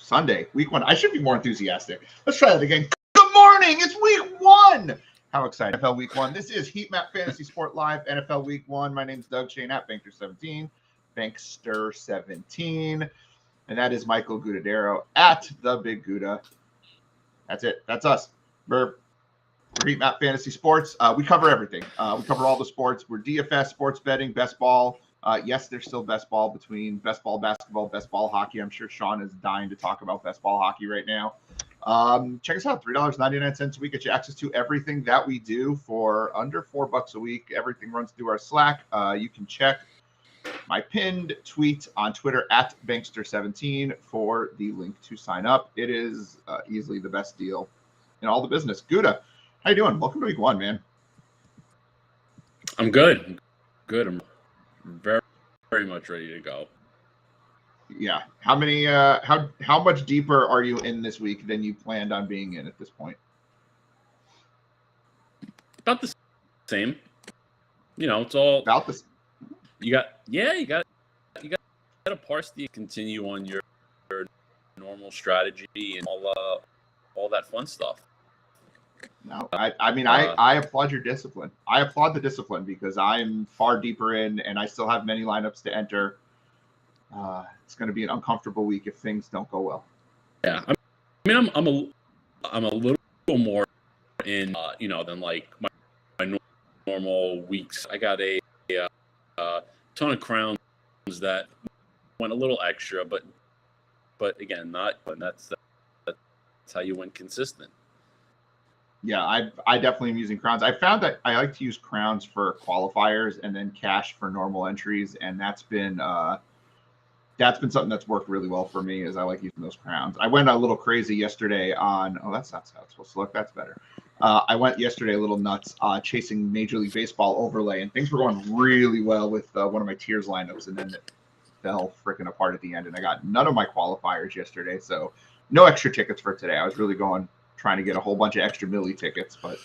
Sunday, week 1. I should be more enthusiastic. Let's try that again. Good morning. It's week 1. How exciting. NFL week 1. This is Heat Map Fantasy Sport Live, NFL week 1. My name's Doug Shane at Bankster17, Bankster17. And that is Michael Gutta at the Big Gutta. That's it. That's us. We're Heat Map Fantasy Sports. We cover everything. We cover all the sports. We're DFS, sports betting, best ball. Yes, there's still best ball between best ball basketball, best ball hockey. I'm sure Sean is dying to talk about best ball hockey right now. Check us out, $3.99 a week. Get you access to everything that we do for under $4 a week. Everything runs through our Slack. You can check my pinned tweet on Twitter at Bankster17 for the link to sign up. It is easily the best deal in all the business. Gutta, how you doing? Welcome to week 1, man. I'm good. I'm very, very much ready to go. Yeah. How many? How much deeper are you in this week than you planned on being in at this point? About the same. You know, it's all about this. You got to parse the continue on your normal strategy and all that fun stuff. No, I mean, I applaud your discipline. I applaud the discipline because I'm far deeper in, and I still have many lineups to enter. It's going to be an uncomfortable week if things don't go well. Yeah, I mean, I'm a little more in, than like my normal weeks. I got a ton of crowns that went a little extra, but again, that's how you win consistent. Yeah, I definitely am using crowns. I found that I like to use crowns for qualifiers and then cash for normal entries, and that's been something that's worked really well for me. Is I like using those crowns. I went a little crazy yesterday on. Oh, that's not how it's supposed to look. That's better. I went yesterday a little nuts chasing Major League Baseball overlay, and things were going really well with one of my tiers lineups, and then it fell freaking apart at the end, and I got none of my qualifiers yesterday, so no extra tickets for today. I was really trying to get a whole bunch of extra milli tickets, but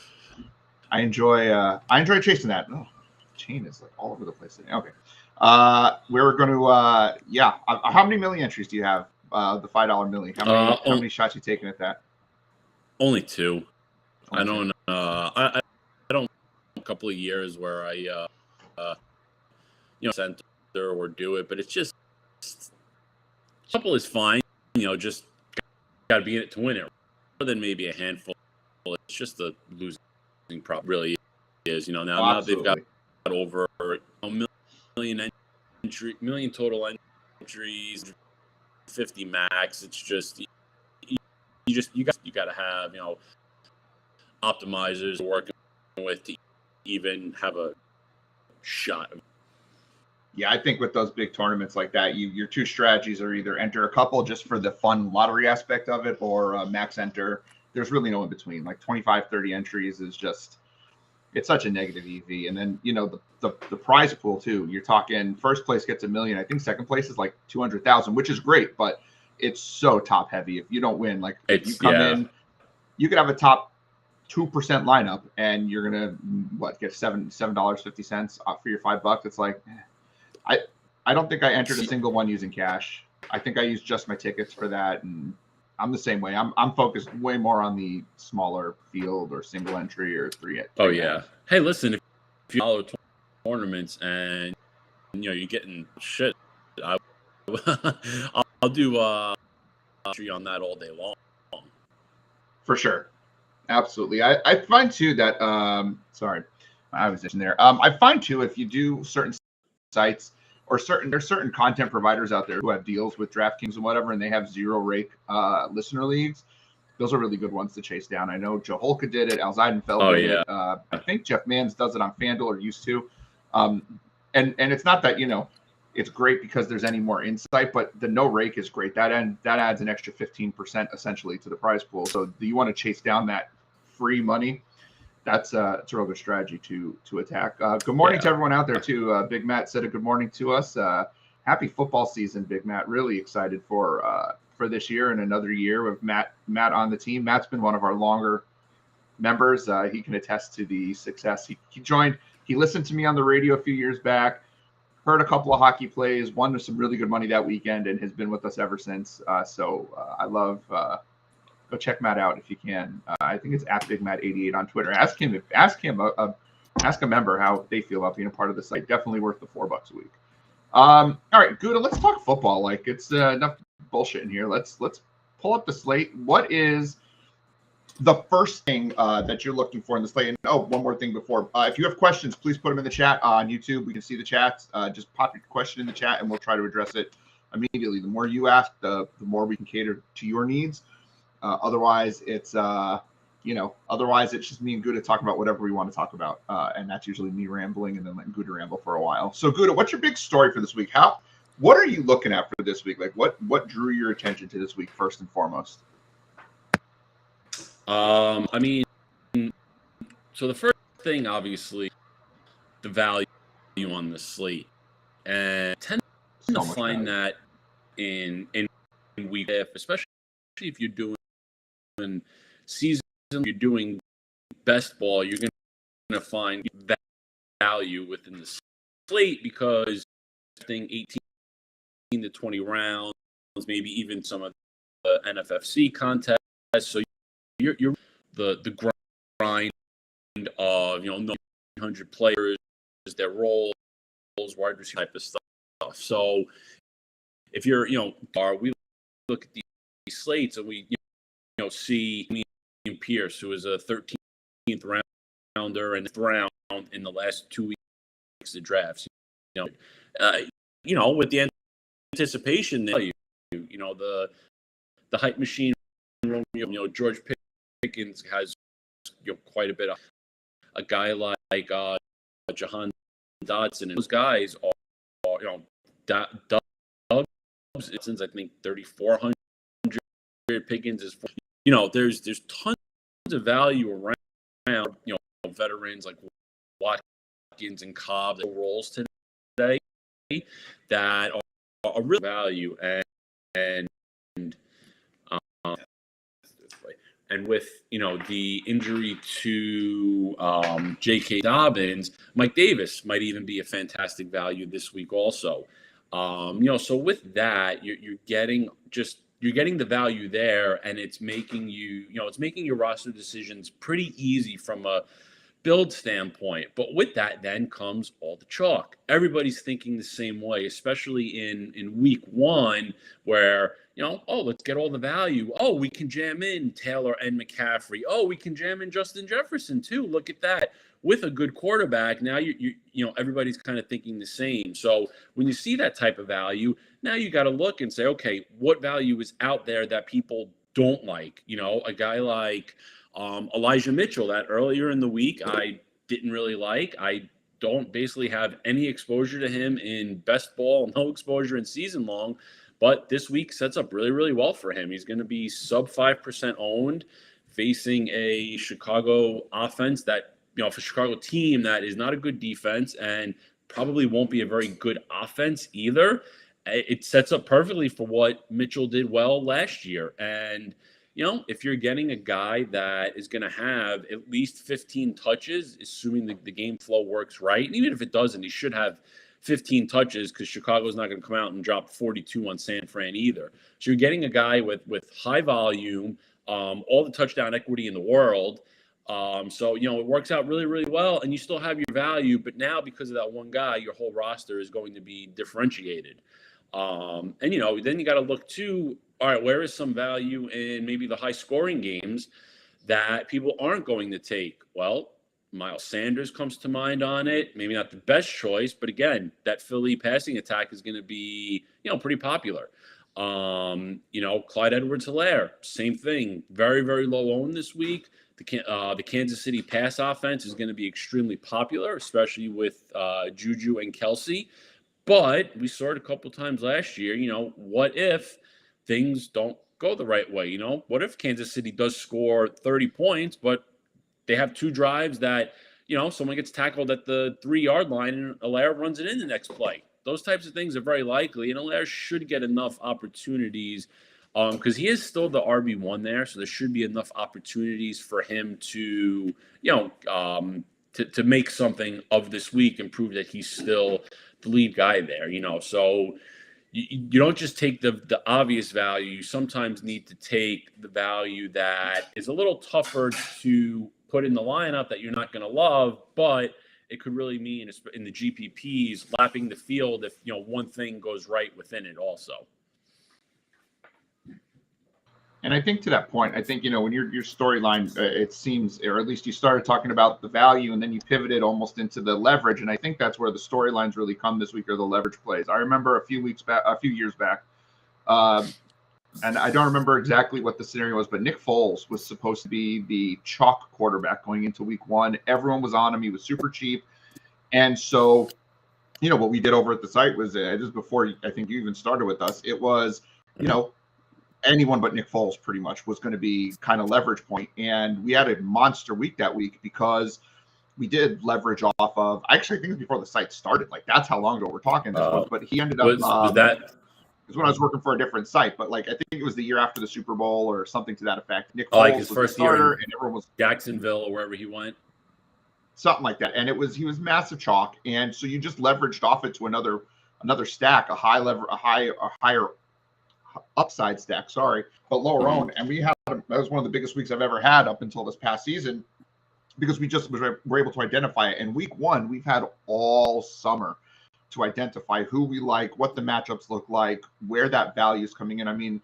I enjoy chasing that. Oh, the chain is like all over the place today. Okay. We're going to, how many milli entries do you have? The $5 milli. How many shots you taking at that? Only 2. I don't, I don't, a couple of years where I, center or do it, but it's just, a couple is fine, just got to be in it to win it. More than maybe a handful. It's just a losing prop, really is. Now they've got over million total entries, 50 max. It's just you got to have optimizers working with to even have a shot. Yeah, I think with those big tournaments like that, your 2 strategies are either enter a couple just for the fun lottery aspect of it, or max enter. There's really no in between. Like 25, 30 entries is just, it's such a negative EV. And then, the prize pool too. You're talking first place gets $1 million. I think second place is like 200,000, which is great, but it's so top heavy. If you don't win, like if you come in, you could have a top 2% lineup and you're gonna get $7.50 for your $5. It's like, I don't think I entered a single one using cash. I think I used just my tickets for that, and I'm the same way. I'm focused way more on the smaller field or single entry or three. Oh yeah. Hey, listen, if you follow tournaments and you're getting shit, I'll do entry on that all day long. For sure, absolutely. I find too that sorry, I was just in there. I find too if you do certain sites or there's certain content providers out there who have deals with DraftKings and whatever, and they have zero rake listener leagues. Those are really good ones to chase down. I know Joe Holka did it. Al Zeidenfeld did it. I think Jeff Manns does it on FanDuel or used to. And it's not that, it's great because there's any more insight, but the no rake is great. That adds an extra 15% essentially to the prize pool. So do you want to chase down that free money? It's a real good strategy to attack. Good morning to everyone out there too. Big Matt said a good morning to us. Happy football season, Big Matt. Really excited for this year and another year with Matt on the team. Matt's been one of our longer members. He can attest to the success. He joined. He listened to me on the radio a few years back. heard a couple of hockey plays, won with some really good money that weekend, and has been with us ever since. So I love. Go check Matt out if you can. I think it's @BigMatt88 on Twitter. Ask a member how they feel about being a part of the site. Definitely worth the $4 a week. All right, Gutta, let's talk football. Like, it's enough bullshit in here. Let's pull up the slate. What is the first thing that you're looking for in the slate? And one more thing before. If you have questions, please put them in the chat on YouTube. We can see the chats. Just pop your question in the chat, and we'll try to address it immediately. The more you ask, the more we can cater to your needs. Otherwise, it's just me and Gutta talking about whatever we want to talk about, and that's usually me rambling and then letting Gutta ramble for a while. So, Gutta, what's your big story for this week? What are you looking at for this week? Like, what drew your attention to this week first and foremost? I mean, so the first thing, obviously, the value on the slate, and I tend to find that in week, especially if you're doing season, you're doing best ball, you're going to find value within the slate because I think 18 to 20 rounds, maybe even some of the NFFC contests. So you're the grind of 900 players, their roles, wide receiver type of stuff. So if you're we look at these slates and we see Damien Pierce, who is a 13th rounder and 5th round in the last 2 weeks of drafts. With the anticipation that the hype machine, George Pickens has quite a bit of a guy like Jahan Dotson, and those guys are Doug since I think 3,400. Pickens is, there's tons of value around, veterans like Watkins and Cobb that roles today that are real value, and with the injury to J.K. Dobbins, Mike Davis might even be a fantastic value this week also. So with that, you're getting the value there, and it's making your roster decisions pretty easy from a build standpoint. But with that then comes all the chalk. Everybody's thinking the same way, especially in week one, where let's get all the value. Oh, we can jam in Taylor and McCaffrey. Oh, we can jam in Justin Jefferson too. Look at that. With a good quarterback, now everybody's kind of thinking the same. So when you see that type of value, now you got to look and say, okay, what value is out there that people don't like? A guy like Elijah Mitchell that earlier in the week I didn't really like. I don't basically have any exposure to him in best ball, no exposure in season long. But this week sets up really, really well for him. He's going to be sub 5% owned, facing a Chicago offense that, for Chicago team that is not a good defense and probably won't be a very good offense either. It sets up perfectly for what Mitchell did well last year. And, if you're getting a guy that is going to have at least 15 touches, assuming the game flow works right, and even if it doesn't, he should have 15 touches because Chicago's not going to come out and drop 42 on San Fran either. So you're getting a guy with high volume, all the touchdown equity in the world. So it works out really, really well, and you still have your value. But now, because of that one guy, your whole roster is going to be differentiated. And then you got to look too. All right, where is some value in maybe the high scoring games that people aren't going to take? Well, Miles Sanders comes to mind on it. Maybe not the best choice, but again, that Philly passing attack is going to be, pretty popular. Clyde Edwards-Helaire, same thing. Very, very low owned this week. The Kansas City pass offense is going to be extremely popular, especially with Juju and Kelsey. But we saw it a couple times last year. What if things don't go the right way? What if Kansas City does score 30 points, but they have 2 drives that, someone gets tackled at the 3-yard line and Helaire runs it in the next play. Those types of things are very likely, and Helaire should get enough opportunities because he is still the RB1 there, so there should be enough opportunities for him to, to make something of this week and prove that he's still the lead guy there, so you don't just take the obvious value. You sometimes need to take the value that is a little tougher to put in the lineup that you're not going to love, but it could really mean in the GPPs lapping the field if one thing goes right within it also. And I think to that point, I think, when your storyline, it seems, or at least you started talking about the value and then you pivoted almost into the leverage. And I think that's where the storylines really come this week, are the leverage plays. I remember a few years back, and I don't remember exactly what the scenario was, but Nick Foles was supposed to be the chalk quarterback going into week 1. Everyone was on him. He was super cheap. And so, what we did over at the site was, just before I think you even started with us, it was, anyone but Nick Foles pretty much was going to be kind of leverage point. And we had a monster week that week because we did leverage off of, actually, I think it was before the site started. Like, that's how long ago we're talking this was, but he ended up, was that? It was when I was working for a different site, but like, I think it was the year after the Super Bowl or something to that effect. Nick Foles like his was first the starter, year and everyone was Jacksonville or wherever he went. Something like that. And he was massive chalk. And so you just leveraged off it to another stack, a higher upside stack, but lower owned. And that was one of the biggest weeks I've ever had up until this past season, because we just were able to identify it. And week 1, we've had all summer to identify who we like, what the matchups look like, where that value is coming in. I mean,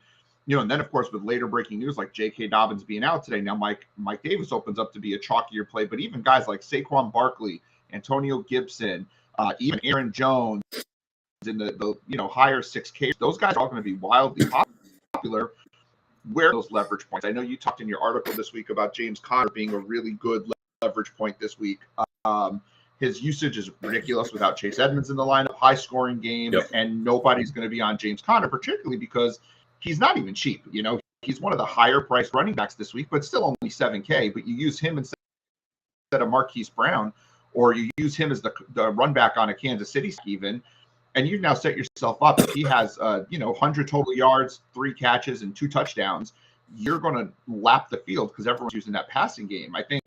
and then of course with later breaking news like J.K. Dobbins being out today, now Mike Davis opens up to be a chalkier play. But even guys like Saquon Barkley, Antonio Gibson, even Aaron Jones in the higher 6K, those guys are all going to be wildly popular. Where are those leverage points? I know you talked in your article this week about James Conner being a really good leverage point this week. His usage is ridiculous without Chase Edmonds in the lineup, high scoring game, and nobody's going to be on James Conner, particularly because he's not even cheap. He's one of the higher priced running backs this week, but still only 7K. But you use him instead of Marquise Brown, or you use him as the run back on a Kansas City even, and you've now set yourself up. If he has 100 total yards, 3 catches, and 2 touchdowns, you're going to lap the field because everyone's using that passing game. I think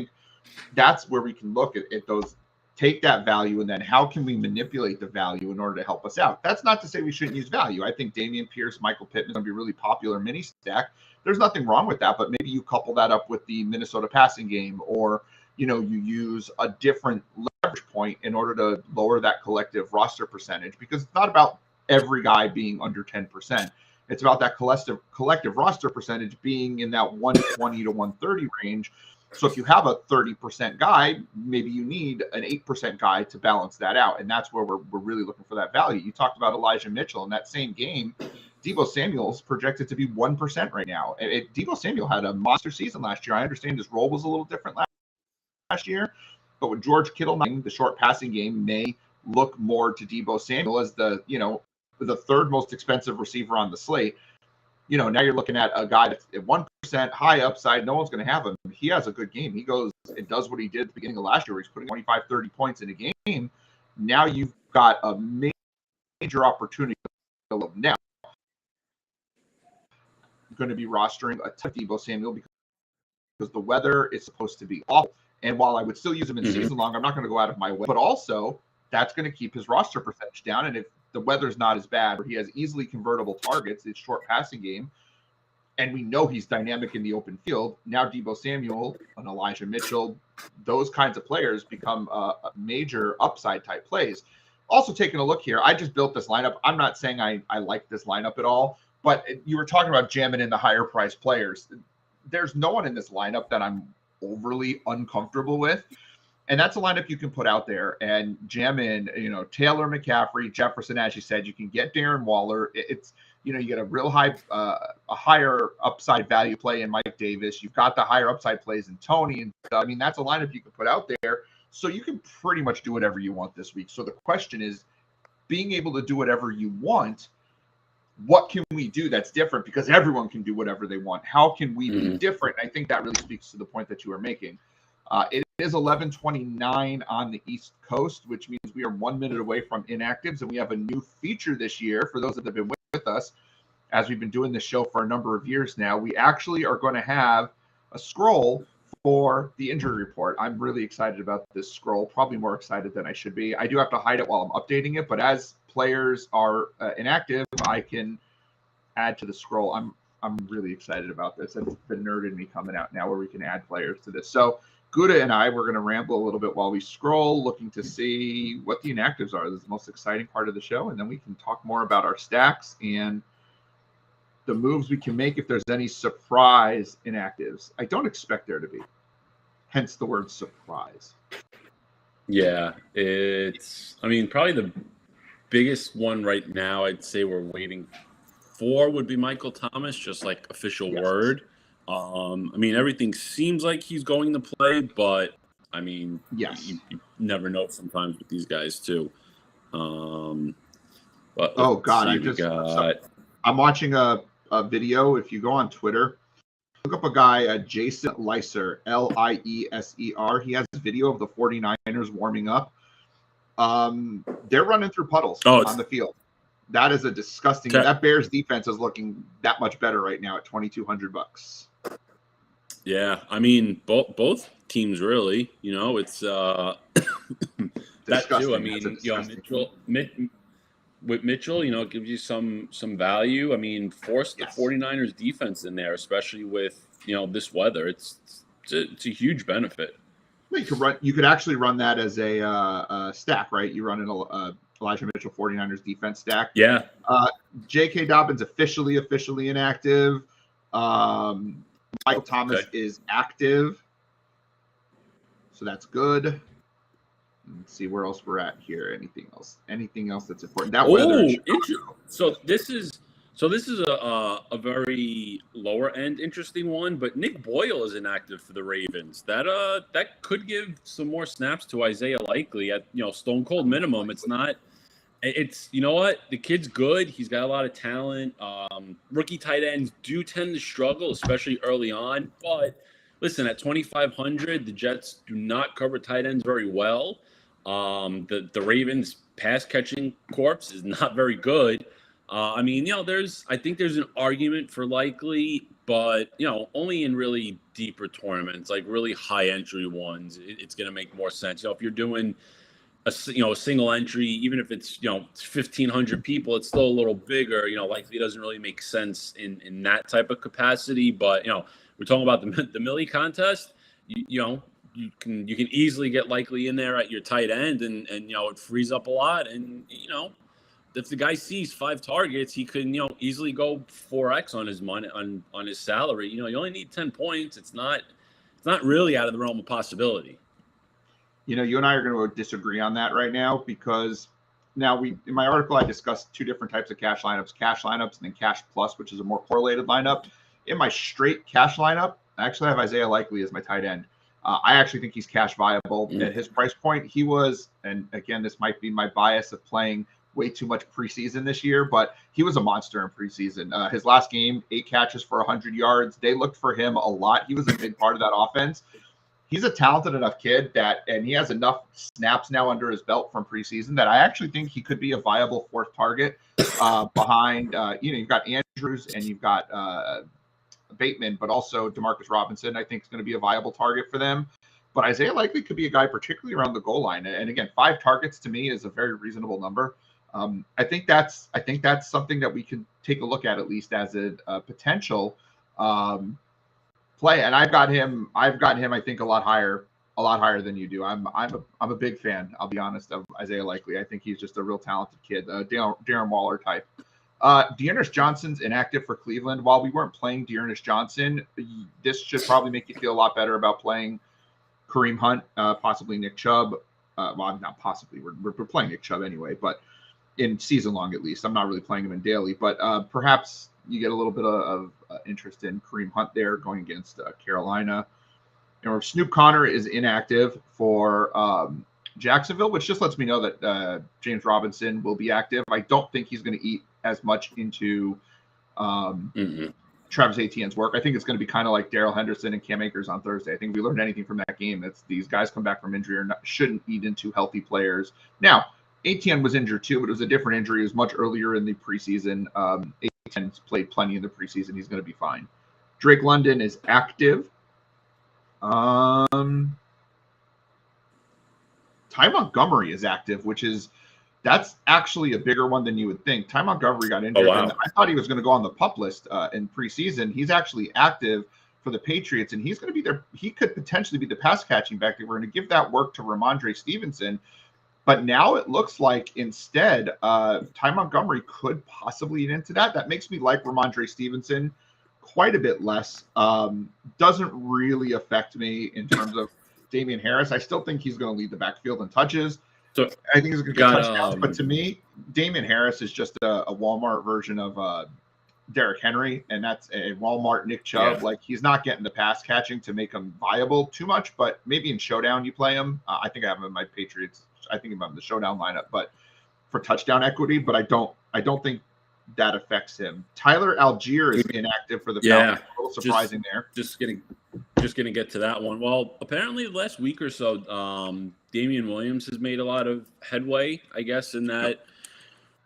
that's where we can look at those, take that value, and then how can we manipulate the value in order to help us out? That's not to say we shouldn't use value. I think Dameon Pierce, Michael Pittman is going to be a really popular mini stack. There's nothing wrong with that, but maybe you couple that up with the Minnesota passing game, or you use a different leverage point in order to lower that collective roster percentage, because it's not about every guy being under 10%. It's about that collective roster percentage being in that 120 to 130 range. So if you have a 30% guy, maybe you need an 8% guy to balance that out. And that's where we're really looking for that value. You talked about Elijah Mitchell in that same game. Devos Samuels projected to be 1% right now. Devos Samuel had a monster season last year. I understand his role was a little different last year, but with George Kittle, the short passing game may look more to Devos Samuel as the third most expensive receiver on the slate. Now you're looking at a guy that's at 1% high upside. No one's going to have him. He has a good game. He goes and does what he did at the beginning of last year, where he's putting 25, 30 points in a game. Now you've got a major opportunity. Now I'm going to be rostering a Devos Samuel because the weather is supposed to be awful. And while I would still use him in season long, I'm not going to go out of my way. But also, that's going to keep his roster percentage down. And if the weather's not as bad, where he has easily convertible targets, it's short passing game, and we know he's dynamic in the open field. Now Devos Samuel and Elijah Mitchell, those kinds of players become a major upside type plays. Also taking a look here, I just built this lineup. I'm not saying I like this lineup at all, but you were talking about jamming in the higher priced players. There's no one in this lineup that I'm overly uncomfortable with. And that's a lineup you can put out there and jam in, Taylor, McCaffrey, Jefferson, as you said. You can get Darren Waller. It's, you get a real high, a higher upside value play in Mike Davis. You've got the higher upside plays in Tony. And that's a lineup you can put out there. So you can pretty much do whatever you want this week. So the question is, being able to do whatever you want, what can we do that's different? Because everyone can do whatever they want. How can we be different? I think that really speaks to the point that you are making. It is 11:29 on the East Coast, which means we are 1 minute away from inactives, and we have a new feature this year for those that have been with us as we've been doing this show for a number of years now. We actually are going to have a scroll for the injury report. I'm really excited about this scroll, probably more excited than I should be. I do have to hide it while I'm updating it, but as players are inactive, I can add to the scroll. I'm really excited about this. It's the nerd in me coming out now where we can add players to this. So Gutta and I, we're going to ramble a little bit while we scroll, looking to see what the inactives are. This is the most exciting part of the show, and then we can talk more about our stacks and the moves we can make if there's any surprise inactives. I don't expect there to be, hence the word surprise. Yeah, probably the biggest one right now I'd say we're waiting for would be Michael Thomas, just like official word. Everything seems like he's going to play, but you never know sometimes with these guys too. But I'm watching a video. If you go on Twitter, look up a guy, Jason Leiser, Lieser. He has a video of the 49ers warming up. They're running through puddles on the field. That is a disgusting. That Bears defense is looking that much better right now at $2,200. Yeah, both teams really. It's that too. With Mitchell, it gives you some value. Force the 49ers defense in there, especially with this weather. It's a huge benefit. You could actually run that as a stack, right? You run an Elijah Mitchell 49ers defense stack. Yeah. J.K. Dobbins officially inactive. Michael Thomas is active, so that's good. Let's see where else we're at here. Anything else that's important? That weather. So this is a very lower end interesting one, but Nick Boyle is inactive for the Ravens. That could give some more snaps to Isaiah Likely at stone cold minimum. It's the kid's good. He's got a lot of talent. Rookie tight ends do tend to struggle, especially early on. But listen, at 2,500, the Jets do not cover tight ends very well. The Ravens pass catching corpse is not very good. I think there's an argument for Likely, but only in really deeper tournaments, like really high entry ones, it's going to make more sense. If you're doing a single entry, even if it's 1,500 people, it's still a little bigger. Likely doesn't really make sense in that type of capacity. But we're talking about the Millie contest. You can easily get Likely in there at your tight end, and it frees up a lot. And if the guy sees 5 targets, he can easily go 4x on his money on his salary. You only need 10 points. It's not really out of the realm of possibility. You and I are going to disagree on that right now, because now in my article I discussed 2 different types of cash lineups and then cash plus, which is a more correlated lineup. In my straight cash lineup, I actually have Isaiah Likely as my tight end. I actually think he's cash viable at his price point. He was, and again, this might be my bias of playing way too much preseason this year, but he was a monster in preseason. His last game, 8 catches for 100 yards. They looked for him a lot. He was a big part of that offense. He's a talented enough kid and he has enough snaps now under his belt from preseason that I actually think he could be a viable 4th target behind, you've got Andrews and you've got Bateman, but also Demarcus Robinson, I think is going to be a viable target for them. But Isaiah Likely could be a guy, particularly around the goal line. And again, 5 targets to me is a very reasonable number. I think that's something that we could take a look at least as a potential play. And I've got him, I think, a lot higher than you do. I'm a big fan, I'll be honest, of Isaiah Likely. I think he's just a real talented kid, Darren Waller type. Dearness Johnson's inactive for Cleveland. While we weren't playing Dearness Johnson, this should probably make you feel a lot better about playing Kareem Hunt, possibly Nick Chubb. Not possibly. We're playing Nick Chubb anyway, but in season long at least. I'm not really playing him in daily, but perhaps you get a little bit of interest in Kareem Hunt there going against Carolina. Snoop Connor is inactive for Jacksonville, which just lets me know that James Robinson will be active. I don't think he's going to eat as much into Travis Etienne's work. I think it's going to be kind of like Darrell Henderson and Cam Akers on Thursday. I think if we learned anything from that game, that's these guys come back from injury shouldn't eat into healthy players. Now, Etienne was injured too, but it was a different injury. It was much earlier in the preseason. Etienne's played plenty in the preseason. He's going to be fine. Drake London is active. Ty Montgomery is active, that's actually a bigger one than you would think. Ty Montgomery got injured, and I thought he was going to go on the PUP list in preseason. He's actually active for the Patriots, and he's going to be there. He could potentially be the pass catching back. We're going to give that work to Ramondre Stevenson. But now it looks like instead, Ty Montgomery could possibly get into that. That makes me like Ramondre Stevenson quite a bit less. Doesn't really affect me in terms of Damien Harris. I still think he's going to lead the backfield in touches. So I think he's going to get touchdowns. But to me, Damien Harris is just a Walmart version of Derrick Henry, and that's a Walmart Nick Chubb. Yeah. Like, he's not getting the pass catching to make him viable too much, but maybe in showdown you play him. I think I have him in my Patriots. I think I'm in the showdown lineup, but for touchdown equity. But I don't think that affects him. Tyler Algier is inactive for the Falcons. A little surprising there. Just gonna get to that one. Well, apparently last week or so, Damien Williams has made a lot of headway, I guess, in that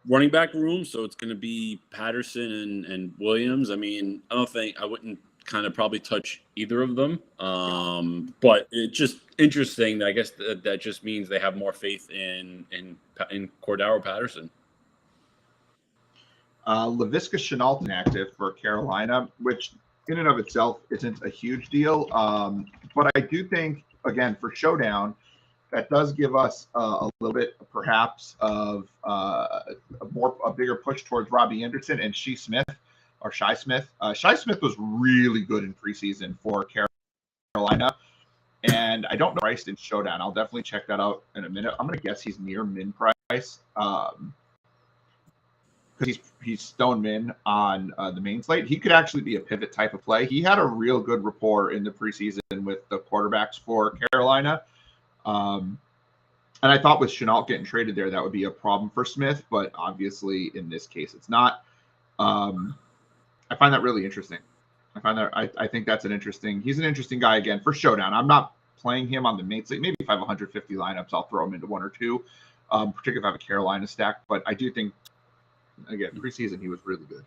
running back room. So it's gonna be Patterson and Williams. I mean, I wouldn't kind of probably touch either of them. But it's just interesting. I guess that just means they have more faith in Cordero Patterson. Laviska Shenault inactive for Carolina, which in and of itself isn't a huge deal. But I do think, again, for showdown, that does give us a little bit perhaps of a bigger push towards Robbie Anderson and Shi Smith. Shi Smith was really good in preseason for Carolina, and I don't know priced in showdown. I'll definitely check that out in a minute. I'm going to guess he's near min price because he's stone min on the main slate. He could actually be a pivot type of play. He had a real good rapport in the preseason with the quarterbacks for Carolina. And I thought with Shenault getting traded there, that would be a problem for Smith, but obviously in this case, it's not. I find that really interesting. I think that's he's an interesting guy again for showdown. I'm not playing him on the main slate. Maybe if I have 150 lineups, I'll throw him into one or two, particularly if I have a Carolina stack. But I do think, again, preseason he was really good.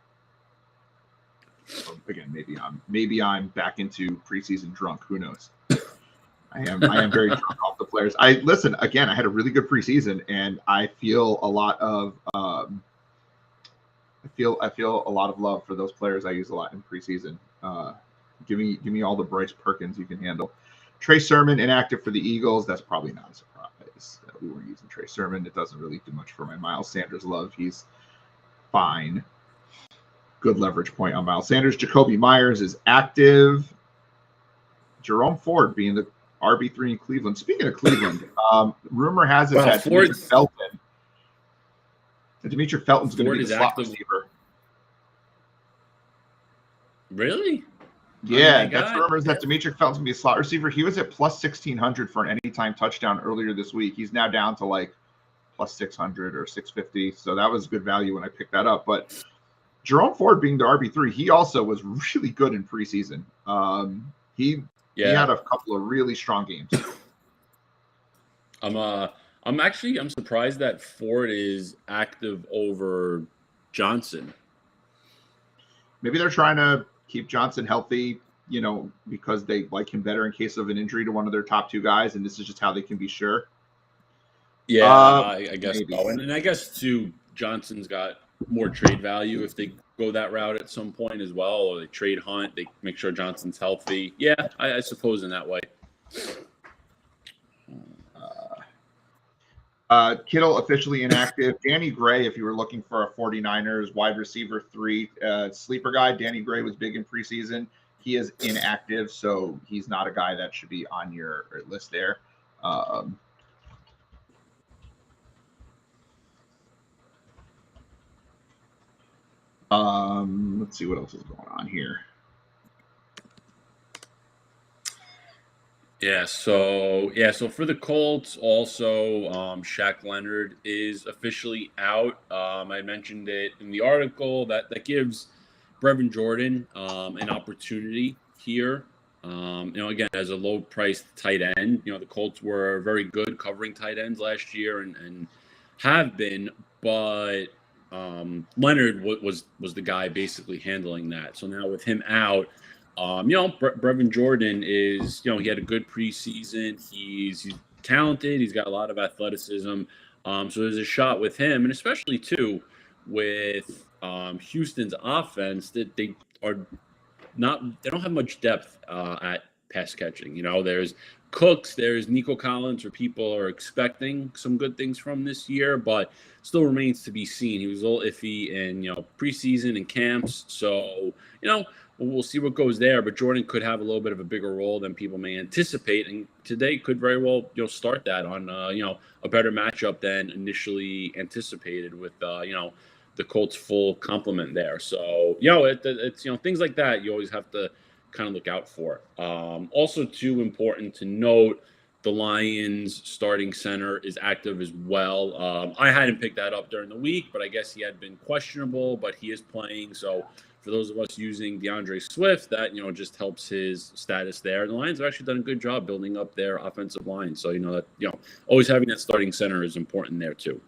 So again, maybe I'm back into preseason drunk. Who knows? I am very drunk off the players. I had a really good preseason, and I feel a lot of I feel a lot of love for those players I use a lot in preseason. Give me all the Bryce Perkins you can handle. Trey Sermon inactive for the Eagles. That's probably not a surprise. We weren't using Trey Sermon. It doesn't really do much for my Miles Sanders love. He's fine. Good leverage point on Miles Sanders. Jacoby Myers is active. Jerome Ford being the RB3 in Cleveland. Speaking of Cleveland, rumor has it that Demetric Felton's going to be the slot receiver. Really? Yeah, that's rumors that Demetric Felton's going to be a slot receiver. He was at plus 1,600 for an anytime touchdown earlier this week. He's now down to like plus 600 or 650. So that was good value when I picked that up. But Jerome Ford being the RB3, he also was really good in preseason. He had a couple of really strong games. I'm surprised that Ford is active over Johnson. Maybe they're trying to keep Johnson healthy, because they like him better in case of an injury to one of their top two guys, and this is just how they can be sure. Yeah, I guess so. And I guess too, Johnson's got more trade value if they go that route at some point as well, or they trade Hunt, they make sure Johnson's healthy. Yeah, I suppose in that way. Kittle officially inactive. Danny Gray, if you were looking for a 49ers wide receiver 3 sleeper guy, Danny Gray was big in preseason. He is inactive, so he's not a guy that should be on your list there. Let's see what else is going on here. So for the Colts, also, Shaq Leonard is officially out. I mentioned it in the article that gives Brevin Jordan an opportunity here. Again, as a low-priced tight end, the Colts were very good covering tight ends last year and have been, but Leonard was the guy basically handling that. So now with him out, Brevin Jordan is, he had a good preseason. He's talented. He's got a lot of athleticism. So there's a shot with him, and especially too with Houston's offense that they don't have much depth at pass catching. There's Cooks, there's Nico Collins, where people are expecting some good things from this year, but still remains to be seen. He was a little iffy in preseason and camps, so we'll see what goes there. But Jordan could have a little bit of a bigger role than people may anticipate, and today could very well start that on a better matchup than initially anticipated with the Colts' full complement there. So it's things like that you always have to kind of look out for. Also, too important to note, the Lions starting center is active as well. I hadn't picked that up during the week, but I guess he had been questionable, but he is playing. So for those of us using DeAndre Swift, that just helps his status there. And the Lions have actually done a good job building up their offensive line. So always having that starting center is important there too.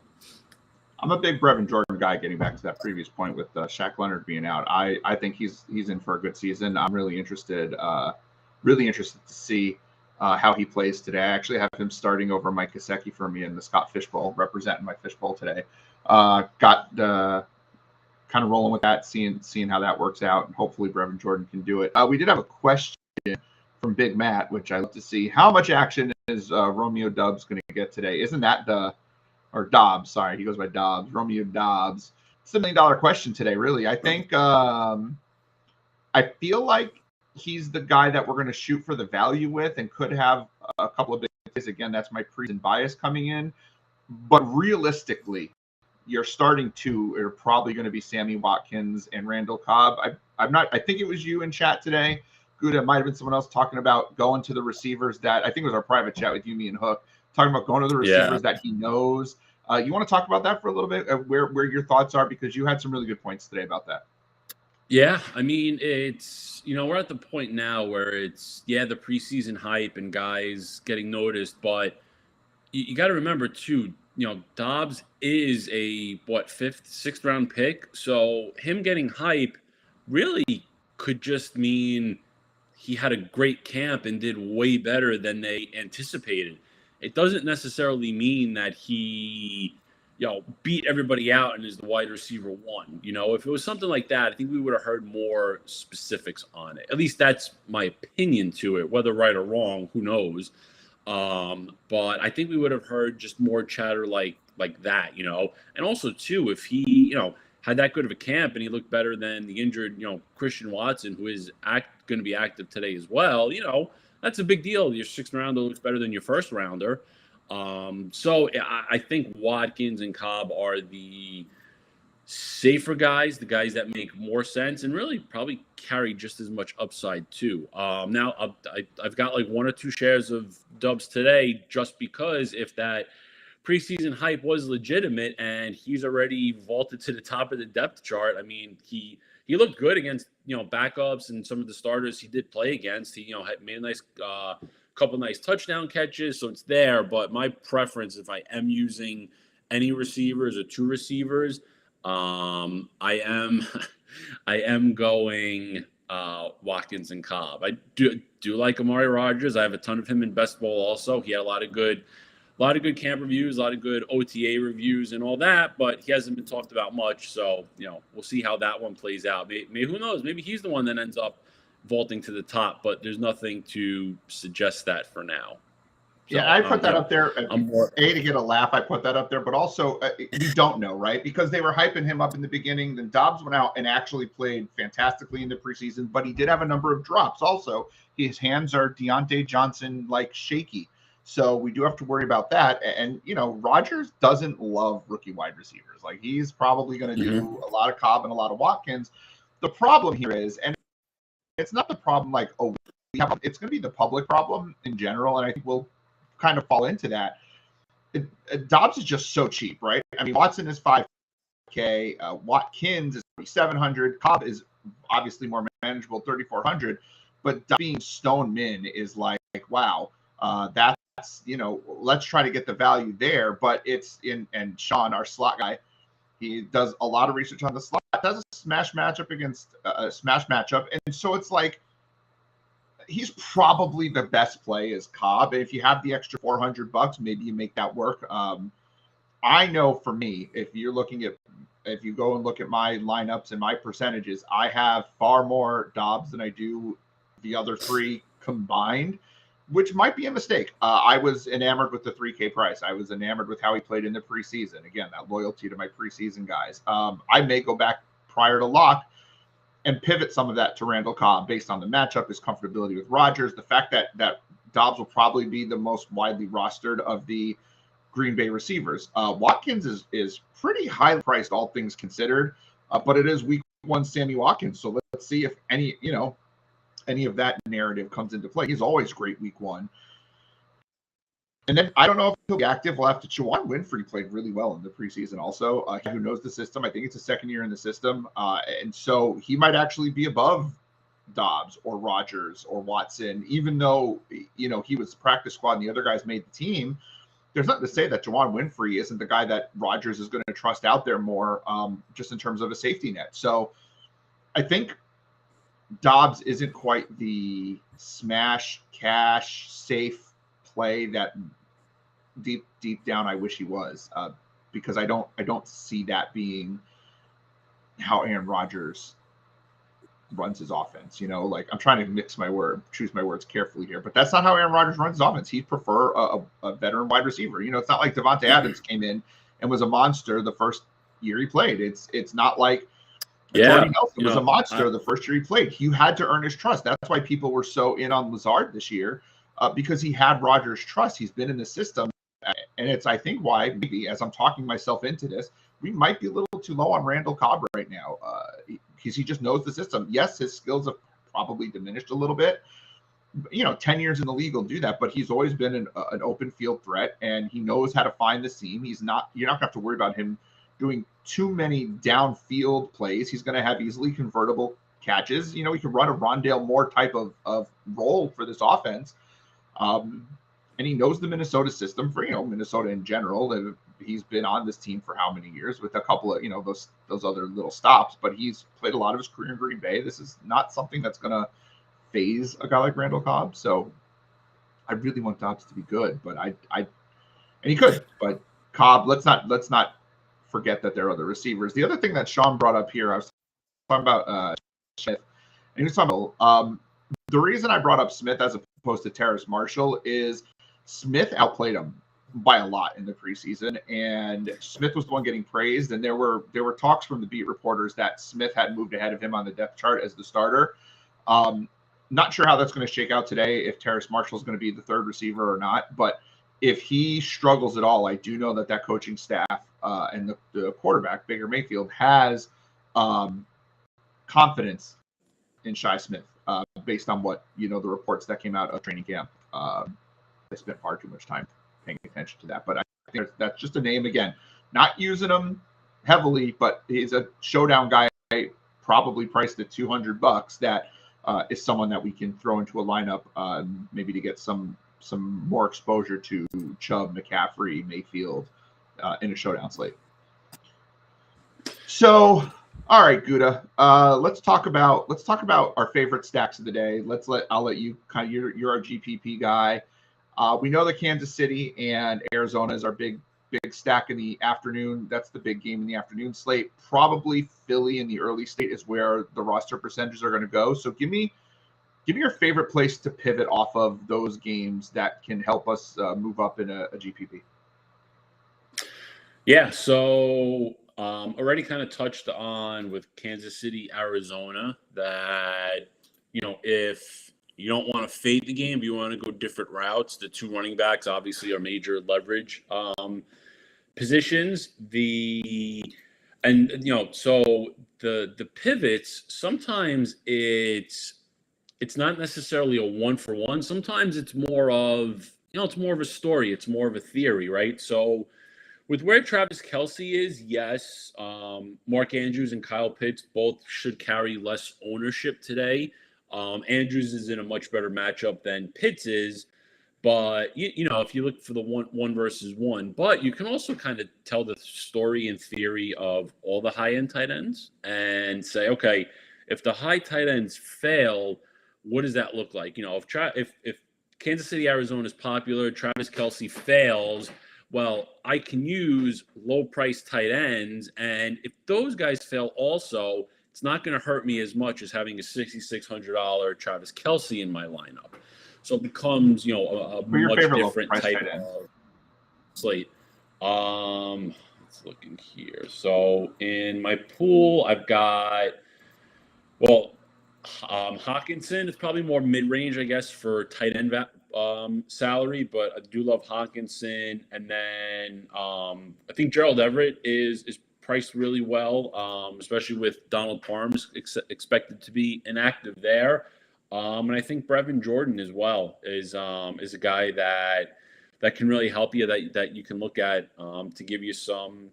I'm a big Brevin Jordan guy, getting back to that previous point with Shaq Leonard being out. I think he's in for a good season. I'm really interested to see how he plays today. I actually have him starting over Mike Gesicki for me in the Scott Fishbowl, representing my Fishbowl today. Got kind of rolling with that, seeing how that works out, and hopefully Brevin Jordan can do it. We did have a question from Big Matt, which I love to see. How much action is Romeo Doubs going to get today? Isn't that or Dobbs, sorry, he goes by Dobbs, Romeo Dobbs. It's $1 million question today, really. I think I feel like he's the guy that we're going to shoot for the value with and could have a couple of big plays. Again, that's my preseason bias coming in. But realistically, your starting two are probably going to be Sammy Watkins and Randall Cobb. I think it was you in chat today. Gutta, might have been someone else talking about going to the receivers that, I think it was our private chat with you, me, and Hook, talking about going to the receivers that he knows. You want to talk about that for a little bit, where your thoughts are, because you had some really good points today about that. Yeah, I mean, it's, we're at the point now where it's, the preseason hype and guys getting noticed, but you got to remember too, Dobbs is a, fifth, sixth round pick. So him getting hype really could just mean he had a great camp and did way better than they anticipated. It doesn't necessarily mean that he, beat everybody out and is the wide receiver one. If it was something like that, I think we would have heard more specifics on it. At least that's my opinion to it. Whether right or wrong, who knows? But I think we would have heard just more chatter like that, And also, too, if he, had that good of a camp and he looked better than the injured, Christian Watson, who is going to be active today as well, that's a big deal. Your sixth rounder looks better than your first rounder. So I think Watkins and Cobb are the safer guys, the guys that make more sense and really probably carry just as much upside too. Now I've got like one or two shares of Doubs today, just because if that preseason hype was legitimate and he's already vaulted to the top of the depth chart, I mean, he looked good against, backups and some of the starters he did play against. He, had made a nice couple nice touchdown catches, so it's there. But my preference, if I am using any receivers or two receivers, I am going Watkins and Cobb. I do like Amari Rodgers. I have a ton of him in best ball also. He had a lot of good camp reviews, a lot of good OTA reviews and all that, but he hasn't been talked about much. So, we'll see how that one plays out. Maybe who knows? Maybe he's the one that ends up vaulting to the top, but there's nothing to suggest that for now. So, yeah, I put that up there. To get a laugh, I put that up there, but also you don't know, right? Because they were hyping him up in the beginning. Then Dobbs went out and actually played fantastically in the preseason, but he did have a number of drops. Also, his hands are Deontay Johnson like shaky. So we do have to worry about that. And, Rodgers doesn't love rookie wide receivers. Like, he's probably going to do a lot of Cobb and a lot of Watkins. The problem here is, and it's not the problem like, it's going to be the public problem in general. And I think we'll kind of fall into that. Dobbs is just so cheap, right? I mean, Watson is $5K. Watkins is $700. Cobb is obviously more manageable, $3,400. But being stone min is like, wow, that's, let's try to get the value there. But it's and Sean, our slot guy, he does a lot of research on the slot, does a smash matchup against a smash matchup. And so it's like, he's probably the best play is Cobb. If you have the extra $400, maybe you make that work. I know for me, if you go and look at my lineups and my percentages, I have far more Dobbs than I do the other three combined, which might be a mistake. I was enamored with the 3K price. I was enamored with how he played in the preseason. Again, that loyalty to my preseason guys. I may go back prior to lock and pivot some of that to Randall Cobb based on the matchup, his comfortability with Rodgers, the fact that Dobbs will probably be the most widely rostered of the Green Bay receivers. Watkins is pretty highly priced, all things considered, but it is week one Sammy Watkins. So let's see if any of that narrative comes into play. He's always great week one. And then I don't know if he'll be active. We'll have to. Juwan Winfrey played really well in the preseason also. Who knows the system. I think it's a second year in the system. And so he might actually be above Dobbs or Rodgers or Watson, even though, he was practice squad and the other guys made the team. There's nothing to say that Juwan Winfrey isn't the guy that Rodgers is going to trust out there more, just in terms of a safety net. So I think Dobbs isn't quite the smash, cash, safe play that deep down I wish he was, because I don't see that being how Aaron Rodgers runs his offense. I'm trying to choose my words carefully here, but that's not how Aaron Rodgers runs his offense. He'd prefer a veteran wide receiver. It's not like Devontae Adams came in and was a monster the first year he played. It's not like Jordy Nelson was a monster the first year he played. You had to earn his trust. That's why people were so in on Lazard this year, because he had Rodgers' trust. He's been in the system. And it's, I think, why maybe as I'm talking myself into this, we might be a little too low on Randall Cobb right now, because he just knows the system. Yes, his skills have probably diminished a little bit. 10 years in the league will do that, but he's always been an open field threat, and he knows how to find the seam. You're not going to have to worry about him doing too many downfield plays. He's going to have easily convertible catches. He could run a Rondale Moore type of role for this offense. And he knows the Minnesota system for, Minnesota in general. He's been on this team for how many years with a couple of, those other little stops, but he's played a lot of his career in Green Bay. This is not something that's going to phase a guy like Randall Cobb. So I really want Dobbs to be good, but and he could, but Cobb, let's not forget that there are other receivers. The other thing that Sean brought up here, I was talking about Smith, and he was talking about, the reason I brought up Smith as opposed to Terrace Marshall is Smith outplayed him by a lot in the preseason, and Smith was the one getting praised. And there were talks from the beat reporters that Smith had moved ahead of him on the depth chart as the starter. Not sure how that's going to shake out today, if Terrace Marshall is going to be the third receiver or not. But if he struggles at all, I do know that coaching staff and the quarterback, Baker Mayfield, has confidence in Shi Smith based on what, the reports that came out of training camp. I spent far too much time paying attention to that, but I think that's just a name, again, not using him heavily, but he's a showdown guy, probably priced at $200. That is someone that we can throw into a lineup, maybe to get some more exposure to Chubb, McCaffrey, Mayfield in a showdown slate. So, all right, Gutta, let's talk about our favorite stacks of the day. I'll let you you're our GPP guy. We know that Kansas City and Arizona is our big stack in the afternoon. That's the big game in the afternoon slate. Probably Philly in the early slate is where the roster percentages are going to go. So give me your favorite place to pivot off of those games that can help us move up in a GPP. Yeah, so already kind of touched on with Kansas City, Arizona, that, if you don't want to fade the game, you want to go different routes. The two running backs obviously are major leverage positions. So the pivots, sometimes it's not necessarily a 1-for-1. Sometimes it's more of a story. It's more of a theory, right? So with where Travis Kelce is, yes, Mark Andrews and Kyle Pitts both should carry less ownership today. Andrews is in a much better matchup than Pitts is, but if you look for the one versus one, but you can also kind of tell the story and theory of all the high end tight ends and say, okay, if the high tight ends fail, what does that look like? If Kansas City, Arizona is popular, Travis Kelce fails, well, I can use low-priced tight ends, and if those guys fail also, it's not going to hurt me as much as having a $6,600 Travis Kelce in my lineup. So it becomes, a much different type of slate. Let's look in here. So in my pool, I've got, Hawkinson is probably more mid-range, I guess, for tight end salary, but I do love Hawkinson. And then I think Gerald Everett is priced really well, especially with Donald Parham expected to be inactive there. And I think Brevin Jordan as well is a guy that can really help you, that you can look at to give you some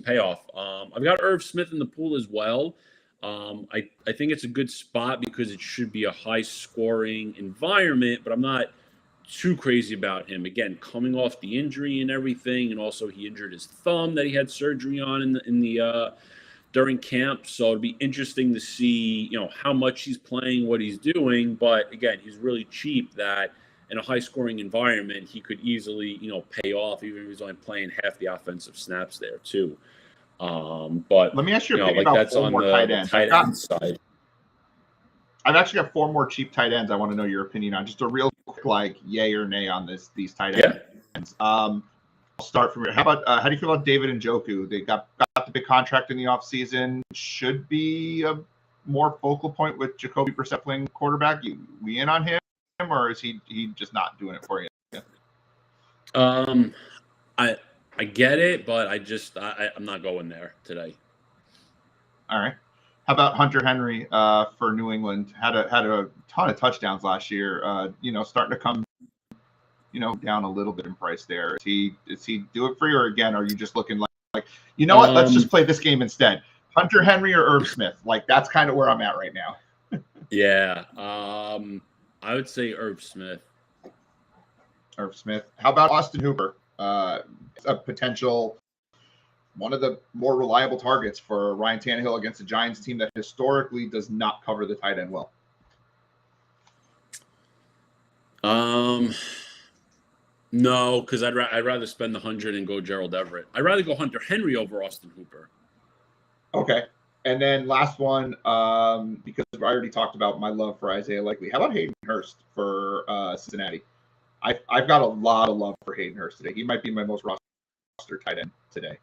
payoff. I've got Irv Smith in the pool as well. I think it's a good spot because it should be a high scoring environment, but I'm not too crazy about him. Again, coming off the injury and everything, and also he injured his thumb that he had surgery on in the during camp. So it'll be interesting to see, how much he's playing, what he's doing. But again, he's really cheap that in a high scoring environment, he could easily, pay off, even if he's only playing half the offensive snaps there too. But let me ask you a opinion about 4 more tight ends. Tight end side. I've actually got 4 more cheap tight ends I want to know your opinion on. Just a real quick, yay or nay on these tight ends. I'll start from here. How do you feel about David Njoku? They got the big contract in the offseason. Should be a more focal point with Jacoby Brissett playing quarterback. We in on him, or is he just not doing it for you? I get it, but I'm not going there today. All right. How about Hunter Henry for New England? Had a ton of touchdowns last year. Starting to come, down a little bit in price there. Does he do it for you, or again, are you just looking like what? Let's just play this game instead. Hunter Henry or Irv Smith? That's kind of where I'm at right now. Yeah. I would say Irv Smith. Irv Smith. How about Austin Hooper? A potential one of the more reliable targets for Ryan Tannehill against a Giants team that historically does not cover the tight end well. No, because I'd rather spend the 100 and go Gerald Everett. I'd rather go Hunter Henry over Austin Hooper. Okay. And then last one, because I already talked about my love for Isaiah Likely. How about Hayden Hurst for Cincinnati? I've got a lot of love for Hayden Hurst today. He might be my most roster tight end today.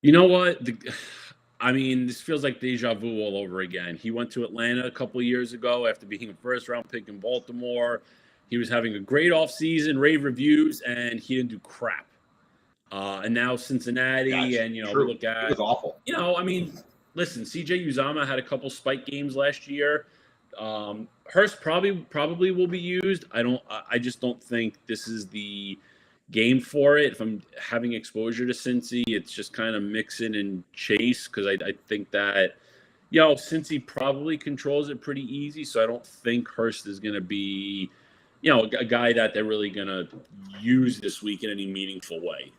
You know what? This feels like deja vu all over again. He went to Atlanta a couple of years ago after being a first-round pick in Baltimore. He was having a great offseason, rave reviews, and he didn't do crap. And now Cincinnati, we look at it was awful. Listen, CJ Uzama had a couple spike games last year. Hurst probably will be used. I just don't think this is the game for it. If I'm having exposure to Cincy, it's just kind of mix in and chase, because I think that Cincy probably controls it pretty easy. So I don't think Hurst is going to be a guy that they're really going to use this week in any meaningful way.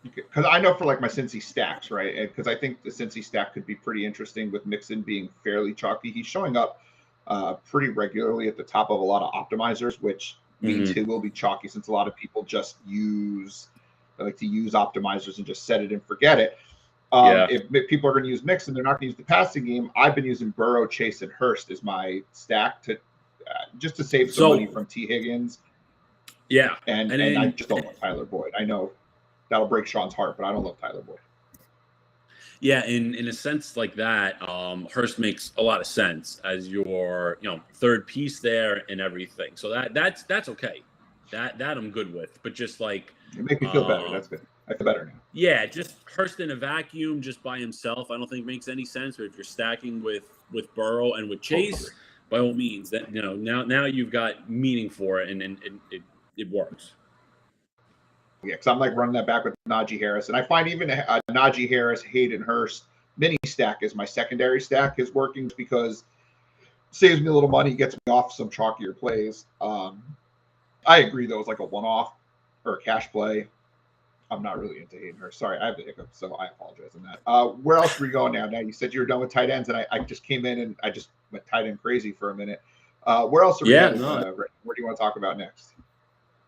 Because I know for my Cincy stacks, right? Because I think the Cincy stack could be pretty interesting with Mixon being fairly chalky. He's showing up pretty regularly at the top of a lot of optimizers, which means he will be chalky, since a lot of people just like to use optimizers and just set it and forget it. If people are going to use Mixon, they're not going to use the passing game. I've been using Burrow, Chase, and Hurst as my stack to just to save some money from T. Higgins. Yeah, and I just don't love Tyler Boyd. I know that'll break Sean's heart, but I don't love Tyler Boyd. Yeah, in a sense like that, Hurst makes a lot of sense as your third piece there and everything. So that's okay. That I'm good with. But just it makes me feel better. That's good. I feel better now. Yeah, just Hurst in a vacuum, just by himself, I don't think makes any sense. But if you're stacking with Burrow and with Chase, by all means, that now you've got meaning for it, and it works. Yeah, because I'm running that back with Najee Harris. And I find even Najee Harris, Hayden Hurst mini stack is my secondary stack is working, because it saves me a little money, gets me off some chalkier plays. I agree, though, it's like a one-off or a cash play. I'm not really into Hayden Hurst. Sorry, I have the hiccup, so I apologize on that. Where else are we going now? Now, you said you were done with tight ends, and I just came in and I just went tight end crazy for a minute. Where else are we headed? Where do you want to talk about next?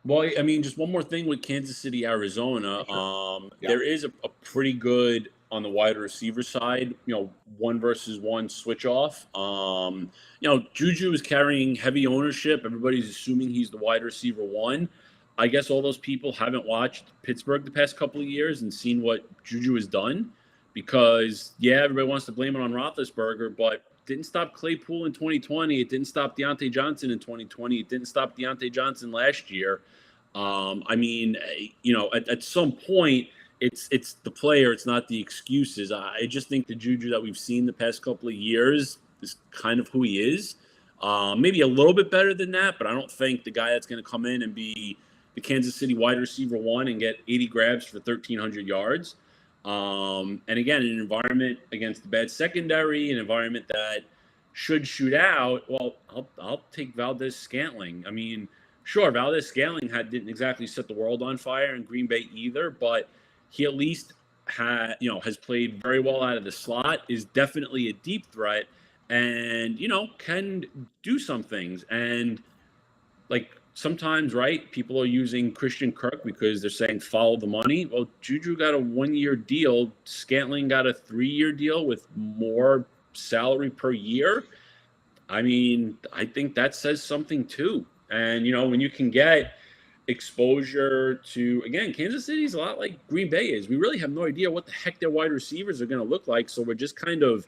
Well, I mean, just one more thing with Kansas City, Arizona. There is a pretty good on the wide receiver side, 1-versus-1 switch off. Juju is carrying heavy ownership. Everybody's assuming he's the wide receiver one. I guess all those people haven't watched Pittsburgh the past couple of years and seen what Juju has done because, everybody wants to blame it on Roethlisberger, but didn't stop Claypool in 2020. It didn't stop Deontay Johnson in 2020. It didn't stop Deontay Johnson last year. At some point, it's the player. It's not the excuses. I just think the Juju that we've seen the past couple of years is kind of who he is. Maybe a little bit better than that, but I don't think the guy that's going to come in and be the Kansas City wide receiver one and get 80 grabs for 1,300 yards. And again, an environment against the bad secondary, an environment that should shoot out. Well, I'll take Valdez-Scantling. I mean, sure, Valdez-Scantling didn't exactly set the world on fire in Green Bay either, but he at least has played very well out of the slot, is definitely a deep threat, and can do some things. And sometimes, right, people are using Christian Kirk because they're saying follow the money. Well, Juju got a 1-year deal. Scantling got a 3-year deal with more salary per year. I mean, I think that says something too. And, when you can get exposure to, again, Kansas City is a lot like Green Bay is. We really have no idea what the heck their wide receivers are going to look like. So we're just kind of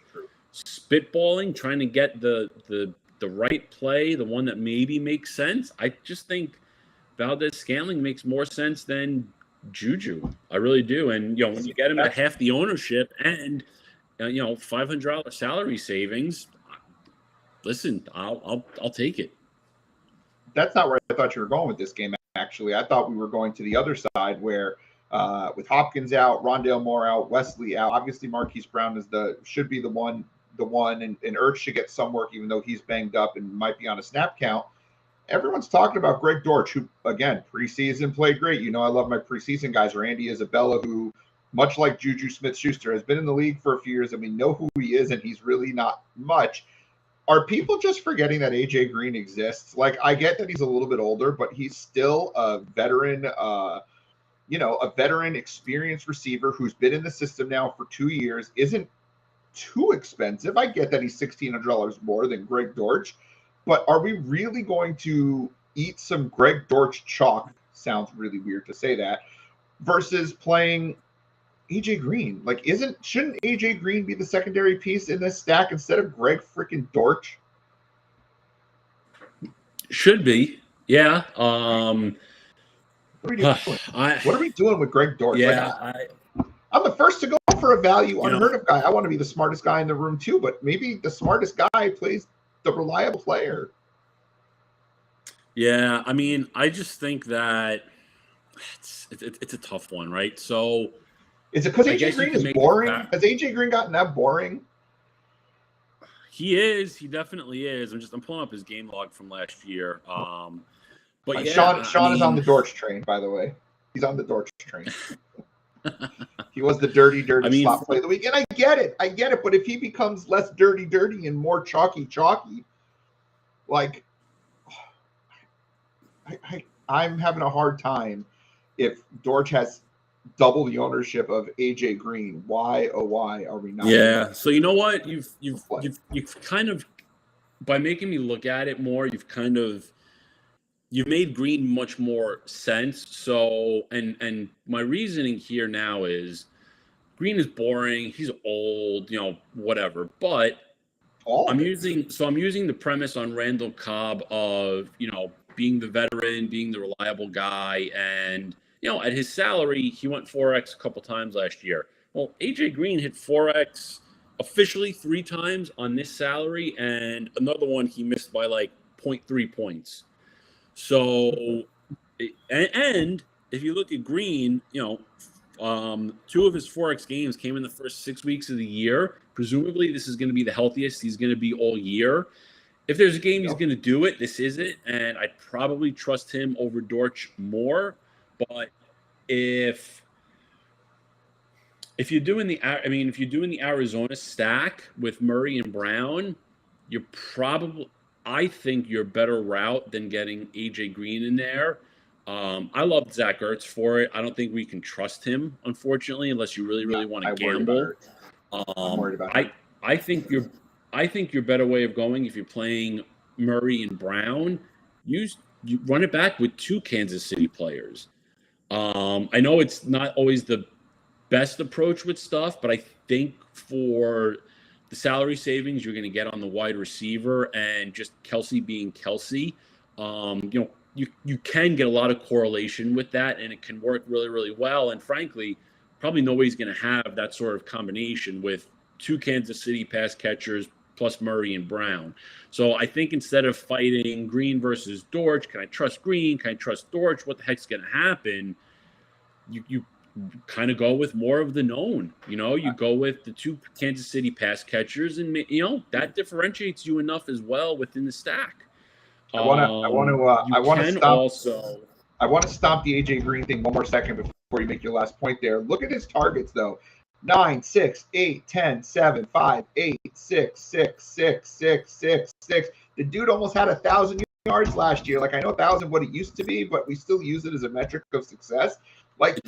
spitballing, trying to get the right play, the one that maybe makes sense. I just think Valdez-Scantling makes more sense than Juju. I really do. And, when you get him at half the ownership and, $500 salary savings, listen, I'll take it. That's not where I thought you were going with this game, actually. I thought we were going to the other side where with Hopkins out, Rondale Moore out, Wesley out, obviously Marquise Brown should be the one, and Ertz should get some work even though he's banged up and might be on a snap count. Everyone's talking about Greg Dortch, who, again, preseason played great. I love my preseason guys, or Andy Isabella, who, much like Juju Smith-Schuster, has been in the league for a few years, and we know who he is, and he's really not much. Are people just forgetting that AJ Green exists? I get that he's a little bit older, but he's still a veteran, a veteran experienced receiver who's been in the system now for 2 years, isn't too expensive. I get that he's $1,600 more than Greg Dortch, but are we really going to eat some Greg Dortch chalk? Sounds really weird to say that, versus playing AJ Green. Shouldn't AJ Green be the secondary piece in this stack instead of Greg freaking Dortch? Should be. Yeah. What are we doing? What are we doing with Greg Dortch? Yeah. I'm the first to go for a value unheard of guy. I want to be the smartest guy in the room too, but maybe the smartest guy plays the reliable player. Yeah. I mean, I just think that it's a tough one, right? So, is it because AJ Green is boring? Has AJ Green gotten that boring? He is. He definitely is. I'm pulling up his game log from last year. But Sean is on the Dortch train, by the way. He's on the Dortch train. He was the dirty slot play of the week. And I get it. But if he becomes less dirty and more chalky, I'm having a hard time if Dortch has double the ownership of AJ Green. Why are we not? Yeah. So you know what? You've kind of, by making me look at it more, you've made Green much more sense. So and my reasoning here now is Green is boring. He's old, whatever. But I'm using the premise on Randall Cobb of, being the veteran, being the reliable guy, and at his salary, he went 4X a couple times last year. Well, AJ Green hit 4X officially 3 times on this salary, and another one he missed by 0.3 points. So, and if you look at Green, 2 of his 4X games came in the first 6 weeks of the year. Presumably, this is going to be the healthiest he's going to be all year. If there's a game he's going to do it, this is it, and I'd probably trust him over Dortch more. But if you're doing the Arizona stack with Murray and Brown, I think you're better route than getting AJ Green in there. I love Zach Ertz for it. I don't think we can trust him, unfortunately, unless you really, really want to gamble. I'm worried about it. I think your better way of going, if you're playing Murray and Brown, you run it back with 2 Kansas City players. I know it's not always the best approach with stuff, but I think for the salary savings you're going to get on the wide receiver and just Kelsey being Kelsey, you can get a lot of correlation with that, and it can work really, really well. And frankly, probably nobody's going to have that sort of combination with 2 Kansas City pass catchers plus Murray and Brown. So I think instead of fighting Green versus Dortch, can I trust Green? Can I trust Dortch? What the heck's going to happen? You kind of go with more of the known. You go with the 2 Kansas City pass catchers, and that differentiates you enough as well within the stack. I want to stop the AJ Green thing one more second before you make your last point there. Look at his targets though. 9, 6, 8, 10, 7, 5, 8, 6, 6, 6, 6, 6, 6. The dude almost had 1,000 yards last year. Like, I know 1,000 what it used to be, but we still use it as a metric of success. Like,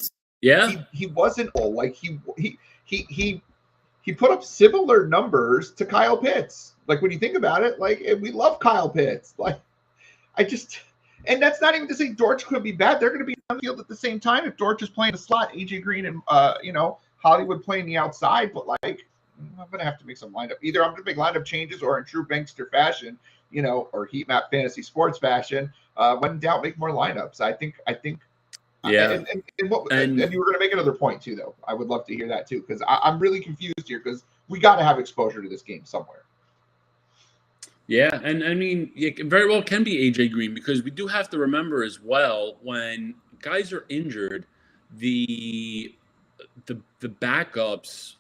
yeah, he wasn't old. Like he put up similar numbers to Kyle Pitts. Like, when you think about it, like, we love Kyle Pitts. Like, and that's not even to say Dortch could be bad. They're going to be on the field at the same time. If Dortch is playing the slot, AJ Green and Hollywood playing the outside, but like, I'm going to have to make some lineup. Either I'm going to make lineup changes, or in true bankster fashion, or heat map fantasy sports fashion, when in doubt, make more lineups. I think. Yeah. And you were going to make another point too, though. I would love to hear that too, because I'm really confused here, because we got to have exposure to this game somewhere. Yeah, and I mean, it very well can be AJ Green, because we do have to remember as well, when guys are injured, the backups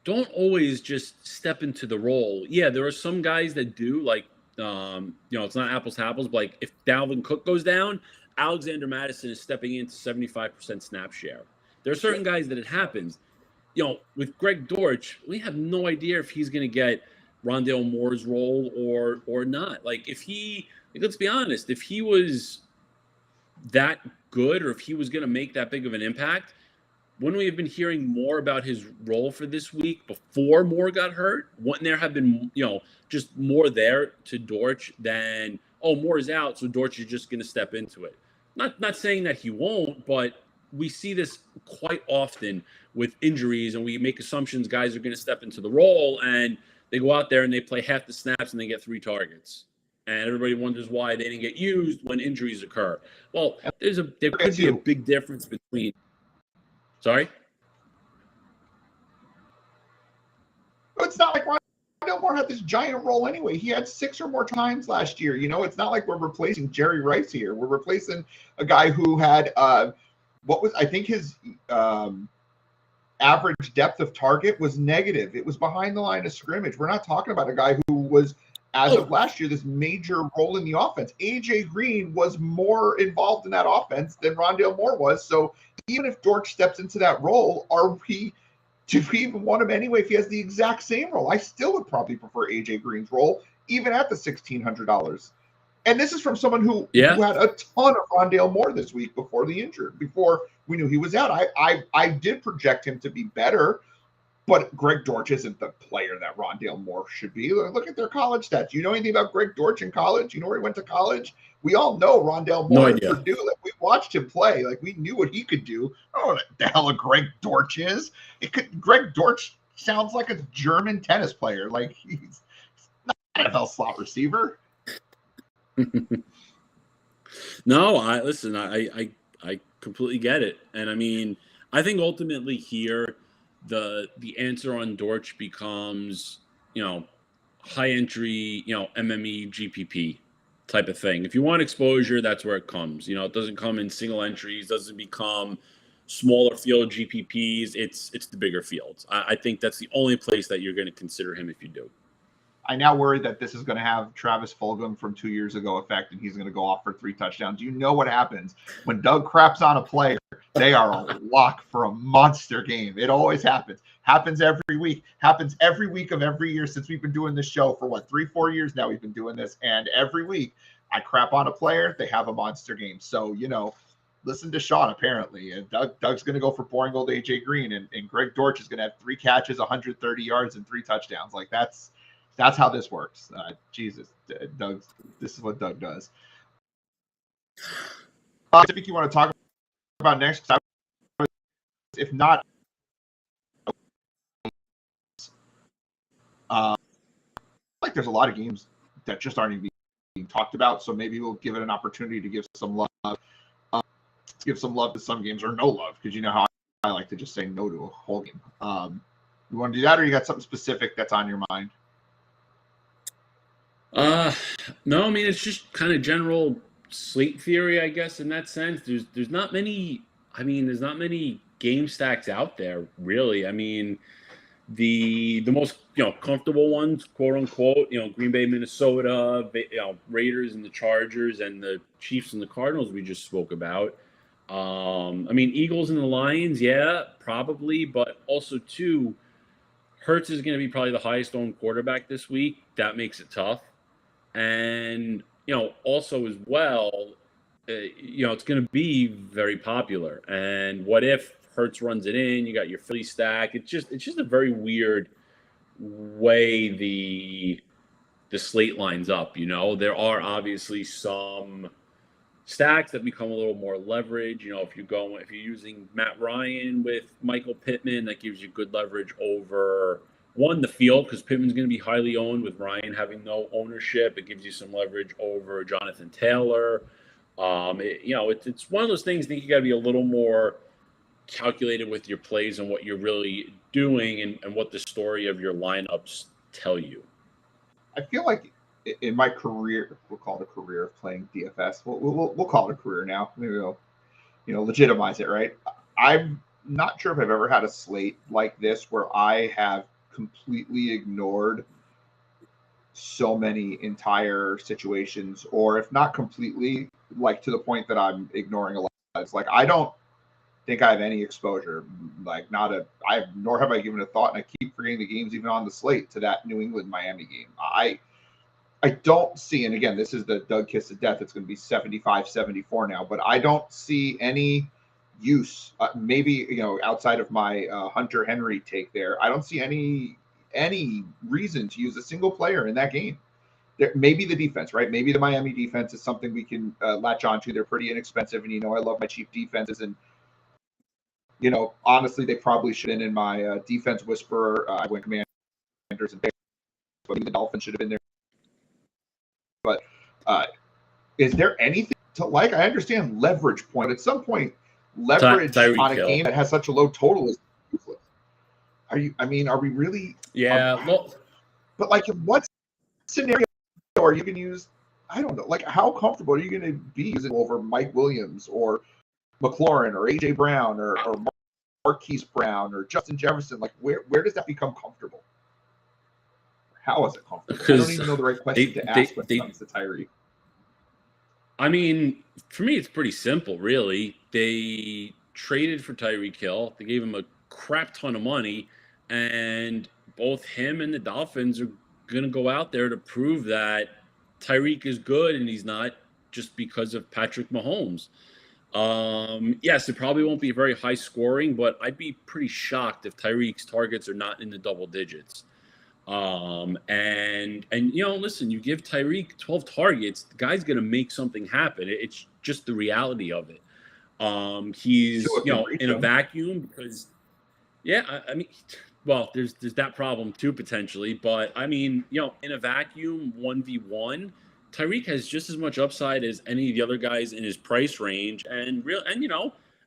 don't always just step into the role. Yeah, there are some guys that do, like, it's not apples to apples, but like if Dalvin Cook goes down, Alexander Mattison is stepping into 75% snap share. There are certain guys that it happens. With Greg Dortch, we have no idea if he's going to get Rondale Moore's role or not. Like, let's be honest, if he was that good, or if he was going to make that big of an impact, wouldn't we have been hearing more about his role for this week before Moore got hurt? Wouldn't there have been, just more there to Dortch than, Moore is out, so Dortch is just going to step into it? Not saying that he won't, but we see this quite often with injuries, and we make assumptions guys are going to step into the role, and they go out there and they play half the snaps and they get 3 targets. And everybody wonders why they didn't get used when injuries occur. Well, there could be a big difference between. Sorry? It's not like Rondale Moore had this giant role anyway. He had 6 or more times last year. It's not like we're replacing Jerry Rice here. We're replacing a guy who had I think his average depth of target was negative. It was behind the line of scrimmage. We're not talking about a guy who was, as of last year, this major role in the offense. AJ Green was more involved in that offense than Rondale Moore was. So even if Dortch steps into that role, do we even want him anyway if he has the exact same role? I still would probably prefer AJ Green's role, even at the $1,600. And this is from someone who had a ton of Rondale Moore this week before we knew he was out. I did project him to be better, but Greg Dortch isn't the player that Rondale Moore should be. Look at their college stats. You know anything about Greg Dortch in college? You know where he went to college? We all know Rondale Moore at Purdue. Like, we watched him play. Like, we knew what he could do. I don't know what the hell a Greg Dortch is. Greg Dortch sounds like a German tennis player. Like, he's not an NFL slot receiver. No, I completely get it. And I mean, I think ultimately here, the answer on Dortch becomes, high entry, MME, GPP type of thing. If you want exposure, that's where it comes. It doesn't come in single entries, doesn't become smaller field GPPs. It's the bigger fields. I think that's the only place that you're going to consider him if you do. I now worry that this is going to have Travis Fulgham from 2 years ago effect, and he's going to go off for 3 touchdowns. Do you know what happens when Doug craps on a player They are a lock for a monster game. It always happens. Happens every week. Happens every week of every year since we've been doing this show for 3-4 years now. We've been doing this, and every week I crap on a player, they have a monster game. So, listen to Sean, apparently. And Doug's going to go for boring old AJ Green, and Greg Dortch is going to have 3 catches, 130 yards, and 3 touchdowns. Like, that's how this works. Jesus, Doug, this is what Doug does. I think you want to talk about next, if not, like there's a lot of games that just aren't even being talked about. So maybe we'll give it an opportunity to give some love. Give some love to some games, or no love, because you know how I like to just say no to a whole game. You want to do that, or you got something specific that's on your mind? No, I mean, it's just kind of general slate theory, I guess, in that sense. There's not many. I mean, there's not many game stacks out there, really. I mean, the most comfortable ones, quote unquote, Green Bay, Minnesota, Raiders and the Chargers, and the Chiefs and the Cardinals we just spoke about. I mean, Eagles and the Lions, yeah, probably, but also too, Hurts is going to be probably the highest owned quarterback this week. That makes it tough. And also as well, it's going to be very popular. And what if Hurts runs it in? You got your Philly stack. It's just a very weird way the slate lines up. There are obviously some stacks that become a little more leverage. If you're using Matt Ryan with Michael Pittman, that gives you good leverage over the field, because Pittman's going to be highly owned with Ryan having no ownership. It gives you some leverage over Jonathan Taylor. It's one of those things. I think you got to be a little more calculated with your plays and what you're really doing, and what the story of your lineups tell you. I feel like in my career, we'll call it a career of playing DFS. We'll call it a career now. Maybe we'll, legitimize it, right? I'm not sure if I've ever had a slate like this where I have completely ignored so many entire situations, or if not completely, like to the point that I'm ignoring a lot. It's like I don't think I have any exposure, nor have I given a thought, and I keep forgetting the games even on the slate to that New England Miami game. I don't see, and again, this is the Doug kiss of death. It's going to be 75-74 now, but I don't see any use. Maybe outside of my Hunter Henry take there, I don't see any reason to use a single player in that game. Maybe the defense, right? Maybe the Miami defense is something we can latch onto. They're pretty inexpensive, and I love my cheap defenses, and honestly, they probably should have been in my defense whisperer. I went Commanders and Bears, but the Dolphins should have been there. But is there anything to like? I understand leverage point. At some point, leverage Tyree on a Kill. game that has such a low total is useless. Are we really? Yeah. But like, in what scenario are you going to use? I don't know. Like, how comfortable are you going to be using over Mike Williams or McLaurin or AJ Brown or Marquise Brown or Justin Jefferson? Like, where does that become comfortable? How is it comfortable? I don't even know the right question to ask when it comes to Tyree. I mean, for me, it's pretty simple, really. They traded for Tyree Kill. They gave him a crap ton of money, and both him and the Dolphins are going to go out there to prove that Tyreek is good, and he's not just because of Patrick Mahomes. Yes, it probably won't be very high scoring, but I'd be pretty shocked if Tyreek's targets are not in the double digits. And listen, you give Tyreek 12 targets, the guy's going to make something happen. It's just the reality of it. He's, in a vacuum because, I mean, well, there's that problem too, potentially. But I mean, in a vacuum, 1v1, Tyreek has just as much upside as any of the other guys in his price range, and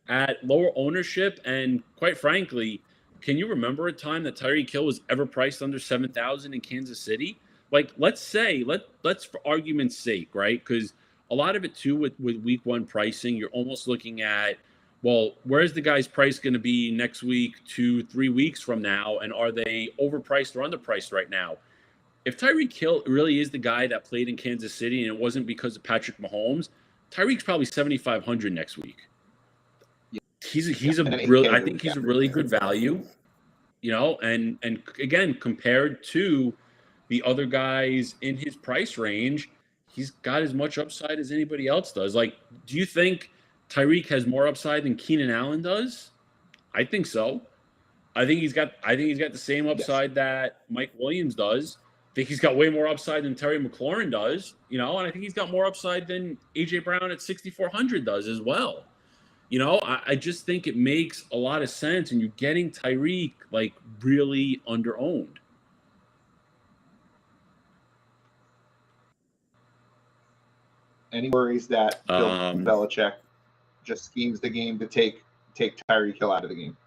at lower ownership. And quite frankly, can you remember a time that Tyree Kill was ever priced under 7,000 in Kansas City? Like, let's for argument's sake, right? Because a lot of it too with week one pricing, you're almost looking at, well, where's the guy's price going to be next week, 2-3 weeks from now, and are they overpriced or underpriced right now? If Tyree Kill really is the guy that played in Kansas City and it wasn't because of Patrick Mahomes, Tyreek's probably 7,500 next week. he's a And then really 8K I the think week he's a after. really good value, and again, compared to the other guys in his price range, he's got as much upside as anybody else does. Like, do you think Tyreek has more upside than Keenan Allen does? I think so. I think he's got the same Yes. upside that Mike Williams does. I think he's got way more upside than Terry McLaurin does, and I think he's got more upside than AJ Brown at 6,400 does as well. I just think it makes a lot of sense, and you're getting Tyreek like really underowned. Any worries that Bill Um, Belichick just schemes the game to take Tyree Kill out of the game?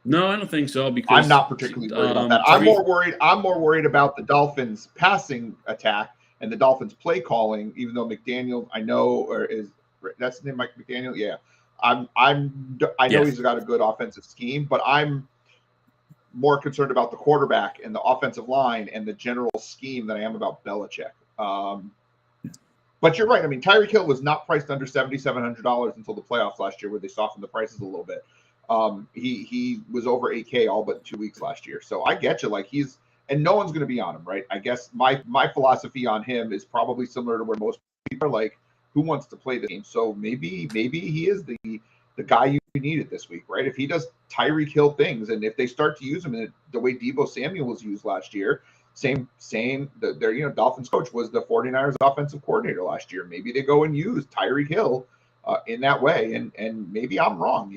no, I don't think so I'm because not particularly worried about that. I'm Tyreek. more worried about the Dolphins passing attack and the Dolphins play calling. Even though McDaniel, I know, or is that's the name, Mike McDaniel? Yeah, I know Yes. he's got a good offensive scheme, but I'm more concerned about the quarterback and the offensive line and the general scheme than I am about Belichick. But you're right. I mean, Tyree Kill was not priced under $7,700 until the playoffs last year, where they softened the prices a little bit. He was over 8K all but 2 weeks last year. So I get you. Like, and no one's going to be on him, right? I guess my philosophy on him is probably similar to where most people are. Like, who wants to play the game? So maybe he is the guy you needed this week, right? If he does Tyree Kill things, and if they start to use him in the way Devos Samuels was used last year, same. Their Dolphins coach was the 49ers offensive coordinator last year. Maybe they go and use Tyree Kill in that way, and maybe I'm wrong.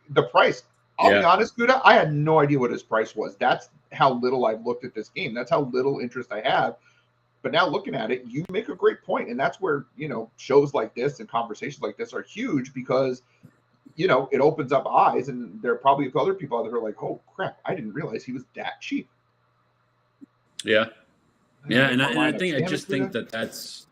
The price. I'll be honest, Gutta, I had no idea what his price was. That's how little I've looked at this game. That's how little interest I have. But now looking at it, you make a great point, and that's where shows like this and conversations like this are huge because it opens up eyes, and there are probably other people out there who are like, "Oh crap, I didn't realize he was that cheap." Yeah. Yeah, and I just think that's.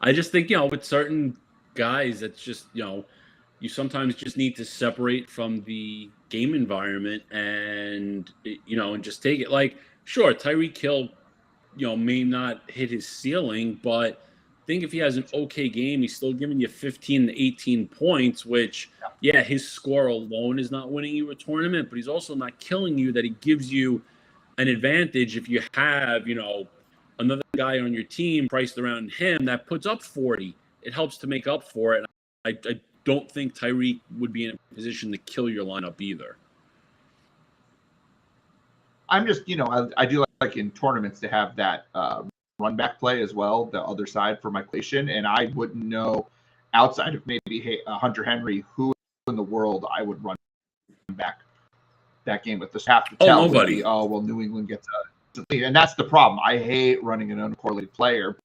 I just think with certain guys, that's just you sometimes just need to separate from the game environment and and just take it. Like, sure, Tyree Kill, may not hit his ceiling, but I think if he has an okay game, he's still giving you 15 to 18 points, which his score alone is not winning you a tournament, but he's also not killing you. That he gives you an advantage if you have, another guy on your team priced around him that puts up 40. It helps to make up for it. I don't think Tyreek would be in a position to kill your lineup either. I'm just, I do like in tournaments to have that run back play as well, the other side for my collection. And I wouldn't know outside of maybe Hunter Henry who in the world I would run back that game with. This have to tell nobody. New England gets a lead. And that's the problem. I hate running an uncorrelated player,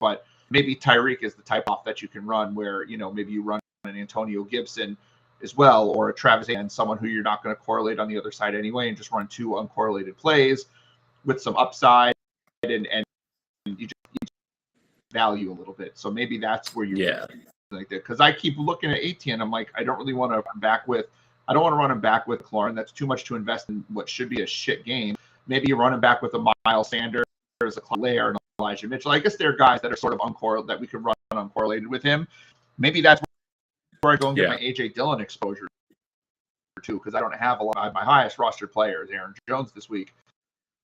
but maybe Tyreek is the type off that you can run where, maybe you run an Antonio Gibson as well, or a Travis and someone who you're not going to correlate on the other side anyway, and just run two uncorrelated plays with some upside and you just value a little bit. So maybe that's where you like that, because I keep looking at ATN. I'm like, I don't really want to run back with. I don't want to run him back with Clorin. That's too much to invest in what should be a shit game. Maybe you run him back with a Miles Sanders, a Claire, and Elijah Mitchell. I guess there are guys that are sort of uncorrelated that we could run uncorrelated with him. Maybe that's where I go and get my AJ Dillon exposure too, because I don't have a lot. My highest roster player is Aaron Jones this week,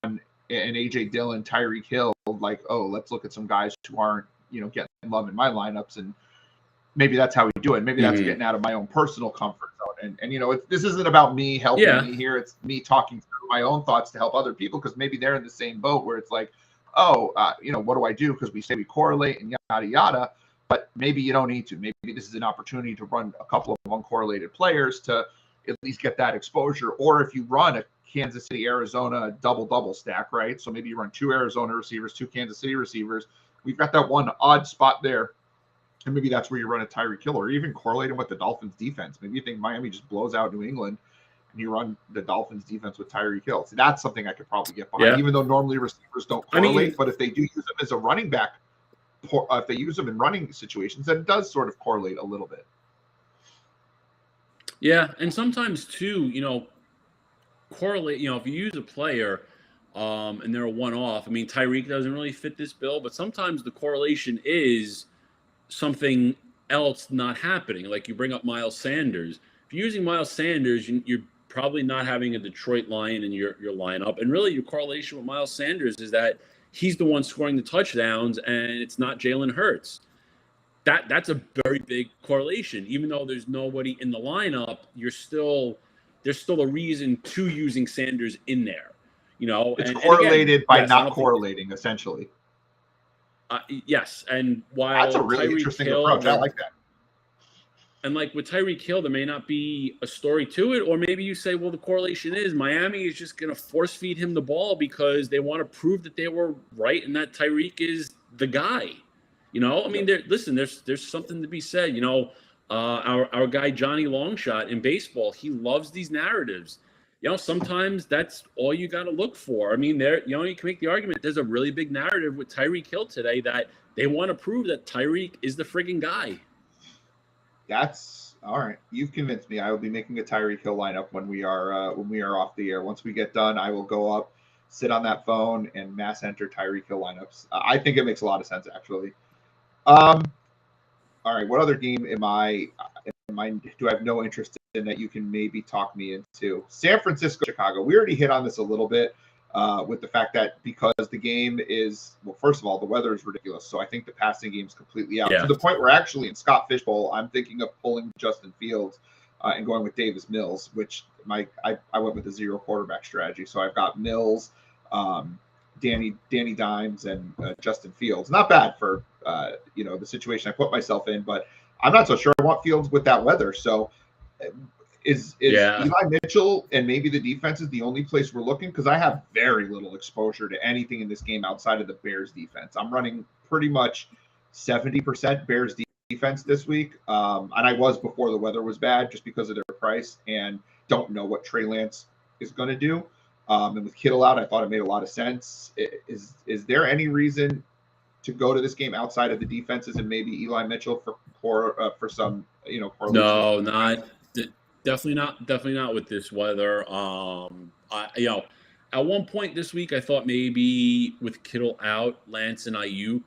and AJ Dillon, Tyree Kill. Like, let's look at some guys who aren't getting love in my lineups, and maybe that's how we do it. Maybe that's getting out of my own personal comfort zone. And this isn't about me helping me here. It's me talking through my own thoughts to help other people, because maybe they're in the same boat where it's like, what do I do? Because we say we correlate and yada yada. But maybe you don't need to. Maybe this is an opportunity to run a couple of uncorrelated players to at least get that exposure. Or if you run a Kansas City, Arizona double stack, right? So maybe you run two Arizona receivers, two Kansas City receivers. We've got that one odd spot there. And maybe that's where you run a Tyree Kill, or even correlating with the Dolphins defense. Maybe you think Miami just blows out New England and you run the Dolphins defense with Tyree Kill. So that's something I could probably get behind, even though normally receivers don't correlate. But if they do use them as a running back, if they use them in running situations, then it does sort of correlate a little bit. Yeah, and sometimes too, correlate. If you use a player and they're a one-off. I mean, Tyreek doesn't really fit this bill, but sometimes the correlation is something else not happening. Like you bring up Miles Sanders. If you're using Miles Sanders, you're probably not having a Detroit Lion in your lineup. And really, your correlation with Miles Sanders is that he's the one scoring the touchdowns, and it's not Jalen Hurts. That's a very big correlation. Even though there's nobody in the lineup, there's still a reason to using Sanders in there. It's and correlated again, by yes, not correlating, essentially. Yes, and while that's a really Tyree interesting Kill, approach. I like that. And like with Tyree Kill, there may not be a story to it, or maybe you say, well, the correlation is Miami is just going to force feed him the ball because they want to prove that they were right and that Tyreek is the guy. I mean, there's something to be said. Our guy Johnny Longshot in baseball, he loves these narratives. Sometimes that's all you got to look for. I mean, you can make the argument. There's a really big narrative with Tyreek Hill today that they want to prove that Tyreek is the friggin' guy. That's all right. You've convinced me. I will be making a Tyree Kill lineup when we are off the air. Once we get done, I will go up, sit on that phone, and mass enter Tyree Kill lineups. I think it makes a lot of sense, actually. All right. What other game do I have no interest in that you can maybe talk me into? San Francisco, Chicago. We already hit on this a little bit with the fact that because the game is, well, first of all, the weather is ridiculous. So I think the passing game is completely out to the point where actually in Scott Fishbowl, I'm thinking of pulling Justin Fields and going with Davis Mills, which I went with a 0 quarterback strategy. So I've got Mills, Danny Dimes, and Justin Fields. Not bad for the situation I put myself in, but I'm not so sure I want Fields with that weather. So is Eli Mitchell and maybe the defense is the only place we're looking? Because I have very little exposure to anything in this game outside of the Bears defense. I'm running pretty much 70% Bears defense this week, and I was before the weather was bad just because of their price, and don't know what Trey Lance is going to do. And with Kittle out, I thought it made a lot of sense. Is there any reason to go to this game outside of the defenses and maybe Eli Mitchell for some correlation? No, definitely not with this weather. At one point this week I thought maybe with Kittle out, Lance and Ayuk,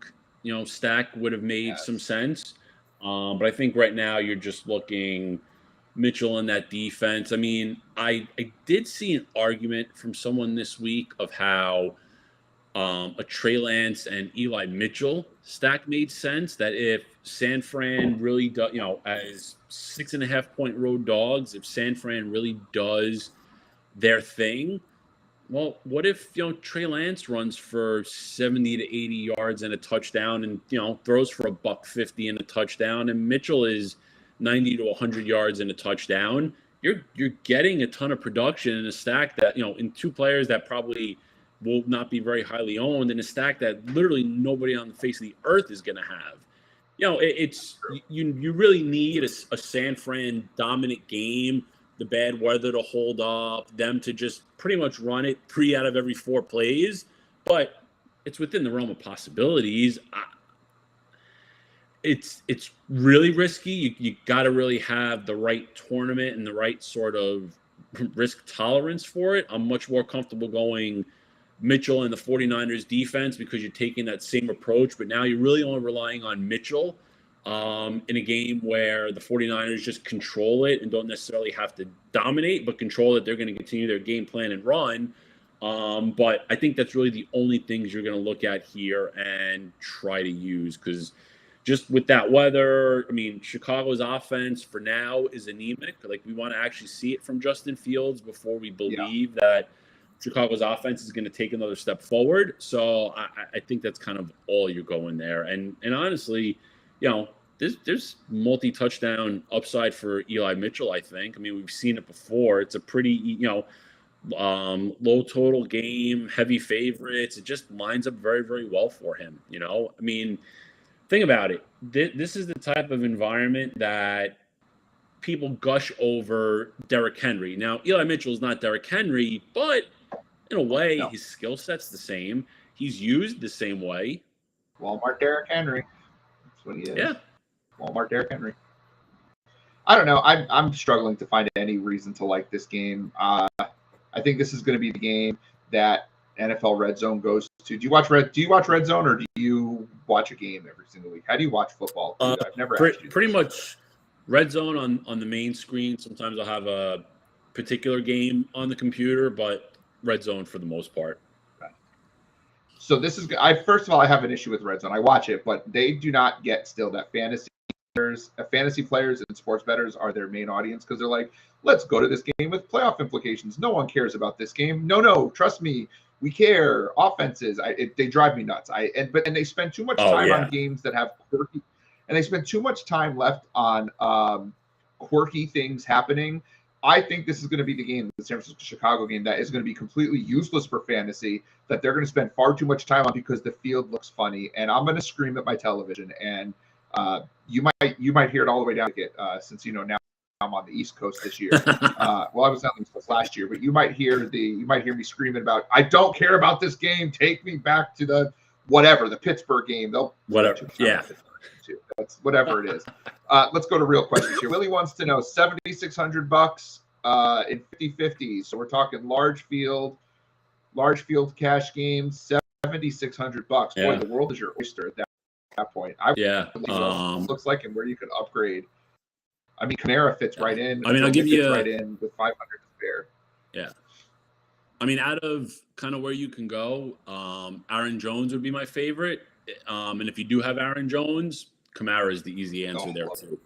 stack would have made some sense. But I think right now you're just looking Mitchell in that defense. I mean, I did see an argument from someone this week of how a Trey Lance and Eli Mitchell stack made sense. That if San Fran really does, as 6.5 point road dogs, if San Fran really does their thing, well, what if Trey Lance runs for 70 to 80 yards and a touchdown, and throws for $150 and a touchdown, and Mitchell is 90 to 100 yards and a touchdown? You're getting a ton of production in a stack that in two players that probably will not be very highly owned, in a stack that literally nobody on the face of the earth is going to have. You really need a San Fran dominant game, the bad weather to hold up, them to just pretty much run it 3 out of every 4 plays. But it's within the realm of possibilities. It's really risky. You got to really have the right tournament and the right sort of risk tolerance for it. I'm much more comfortable going Mitchell and the 49ers defense because you're taking that same approach, but now you're really only relying on Mitchell in a game where the 49ers just control it and don't necessarily have to dominate, but control it. They're going to continue their game plan and run. But I think that's really the only things you're going to look at here and try to use, because just with that weather, I mean, Chicago's offense for now is anemic. Like, we want to actually see it from Justin Fields before we believe that Chicago's offense is going to take another step forward. So I think that's kind of all you're going there. And honestly, there's multi-touchdown upside for Eli Mitchell, I think. I mean, we've seen it before. It's a pretty, low total game, heavy favorites. It just lines up very, very well for him. I mean, think about it. This is the type of environment that people gush over Derrick Henry. Now, Eli Mitchell is not Derrick Henry, but in a way, his skill set's the same. He's used the same way. Walmart Derrick Henry. That's what he is. Yeah. Walmart Derrick Henry. I don't know. I'm struggling to find any reason to like this game. I think this is going to be the game that NFL Red Zone goes to. Do you watch Red Zone, or do you watch a game every single week? How do you watch football? I've never asked you. Pretty much Red Zone on the main screen. Sometimes I'll have a particular game on the computer, but Red Zone for the most part. So this is first of all, I have an issue with Red Zone. I watch it, but they do not get still that fantasy players and sports bettors are their main audience, because they're like, let's go to this game with playoff implications. No one cares about this game. No, trust me, we care. Offenses, they drive me nuts. But they spend too much time on games that have quirky, and they spend too much time left on quirky things happening. I think this is going to be the game, the San Francisco-Chicago game, that is going to be completely useless for fantasy, that they're going to spend far too much time on because the field looks funny, and I'm going to scream at my television, and you might hear it all the way down to it, since now I'm on the East Coast this year. Well, I was on the East Coast last year, but you might hear me screaming about, I don't care about this game. Take me back to the Pittsburgh game. Whatever. Yeah. That's whatever it is. Let's go to real questions here. Willie wants to know $7,600 in 50-50. So we're talking large field cash games, $7,600. Boy, the world is your oyster at that point. Looks like, and where you could upgrade. I mean, Kamara fits right in. I mean, I'll give you right in with 500 to spare. Yeah. I mean, out of kind of where you can go, Aaron Jones would be my favorite. And if you do have Aaron Jones, Kamara is the easy answer there too.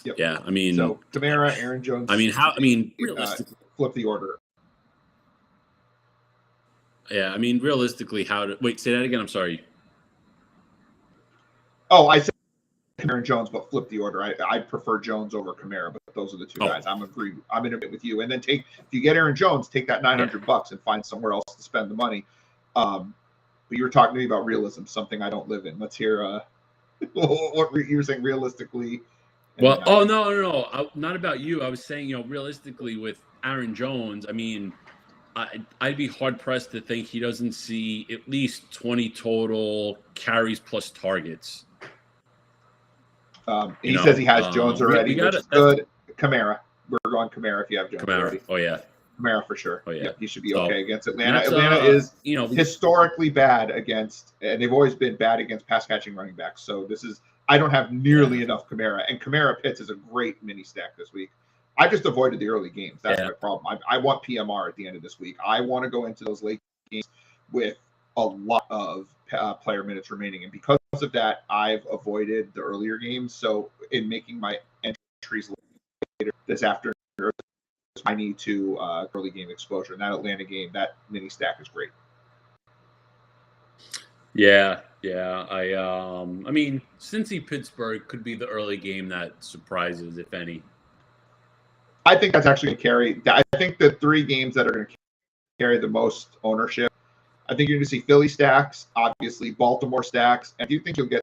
Yep. Yeah, I mean, so Kamara, Aaron Jones. Realistically, flip the order. Yeah, I mean, realistically, say that again? I'm sorry. Oh, I said Aaron Jones, but flip the order. I prefer Jones over Kamara, but those are the two guys. I'm in agreement with you. And then if you get Aaron Jones, take that $900 and find somewhere else to spend the money. But you were talking to me about realism, something I don't live in. Let's hear what you were saying realistically. Well, no, not about you. I was saying, realistically with Aaron Jones, I mean, I'd be hard pressed to think he doesn't see at least 20 total carries plus targets. He says he has Jones already, which is good. Kamara. We're going Kamara if you have Jones already. Oh, yeah. Kamara for sure. Oh, yeah. He should be okay against Atlanta. Atlanta is historically bad against, and they've always been bad against pass catching running backs. So I don't have nearly enough Kamara. And Kamara Pitts is a great mini stack this week. I just avoided the early games. That's my problem. I want PMR at the end of this week. I want to go into those late games with a lot of player minutes remaining. And because of that, I've avoided the earlier games. So in making my entries later this afternoon, I need to early game exposure. And that Atlanta game, that mini stack is great. Yeah. I mean, Cincy Pittsburgh could be the early game that surprises, if any. I think that's actually going to carry. I think the three games that are going to carry the most ownership, I think you're going to see Philly stacks, obviously Baltimore stacks, and I do think you'll get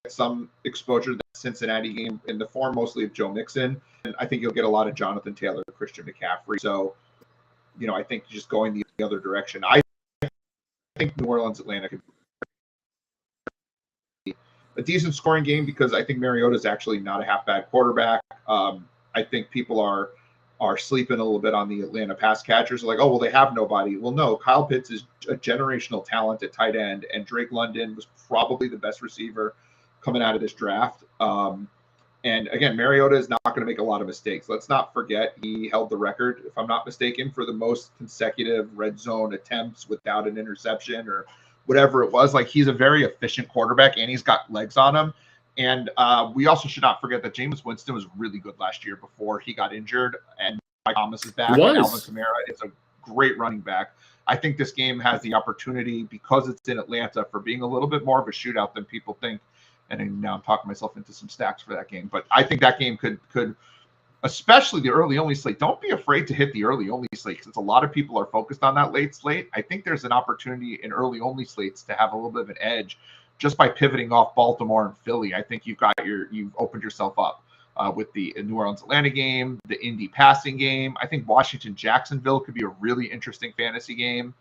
some exposure to that Cincinnati game in the form mostly of Joe Mixon. And I think you'll get a lot of Jonathan Taylor, Christian McCaffrey. So, I think just going the other direction. I think New Orleans, Atlanta could be a decent scoring game because I think Mariota is actually not a half bad quarterback. I think people are sleeping a little bit on the Atlanta pass catchers. Like, oh, well, they have nobody. Well, no, Kyle Pitts is a generational talent at tight end, and Drake London was probably the best receiver coming out of this draft. And again, Mariota is not going to make a lot of mistakes. Let's not forget he held the record, if I'm not mistaken, for the most consecutive red zone attempts without an interception or whatever it was. Like, he's a very efficient quarterback, and he's got legs on him. And we also should not forget that Jameis Winston was really good last year before he got injured, and Mike Thomas is back. And Alvin Kamara is a great running back. I think this game has the opportunity, because it's in Atlanta, for being a little bit more of a shootout than people think. And now I'm talking myself into some stacks for that game. But I think that game could, especially the early only slate. Don't be afraid to hit the early only slate, since a lot of people are focused on that late slate. I think there's an opportunity in early only slates to have a little bit of an edge just by pivoting off Baltimore and Philly. I think you've opened yourself up with the New Orleans Atlanta game, the Indy passing game. I think Washington Jacksonville could be a really interesting fantasy game.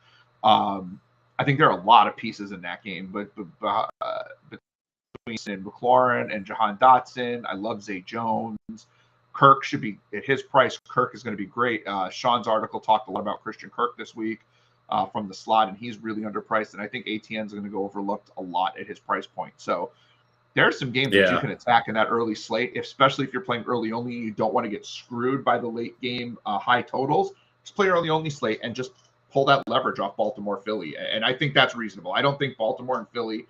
I think there are a lot of pieces in that game, but between McLaurin and Jahan Dotson, I love Zay Jones. Kirk should be at his price. Kirk is going to be great. Sean's article talked a lot about Christian Kirk this week from the slot, and he's really underpriced. And I think ATN is going to go overlooked a lot at his price point. So there's some games that you can attack in that early slate, especially if you're playing early only. You don't want to get screwed by the late game high totals. Just play early only slate and just pull that leverage off Baltimore, Philly. And I think that's reasonable. I don't think Baltimore and Philly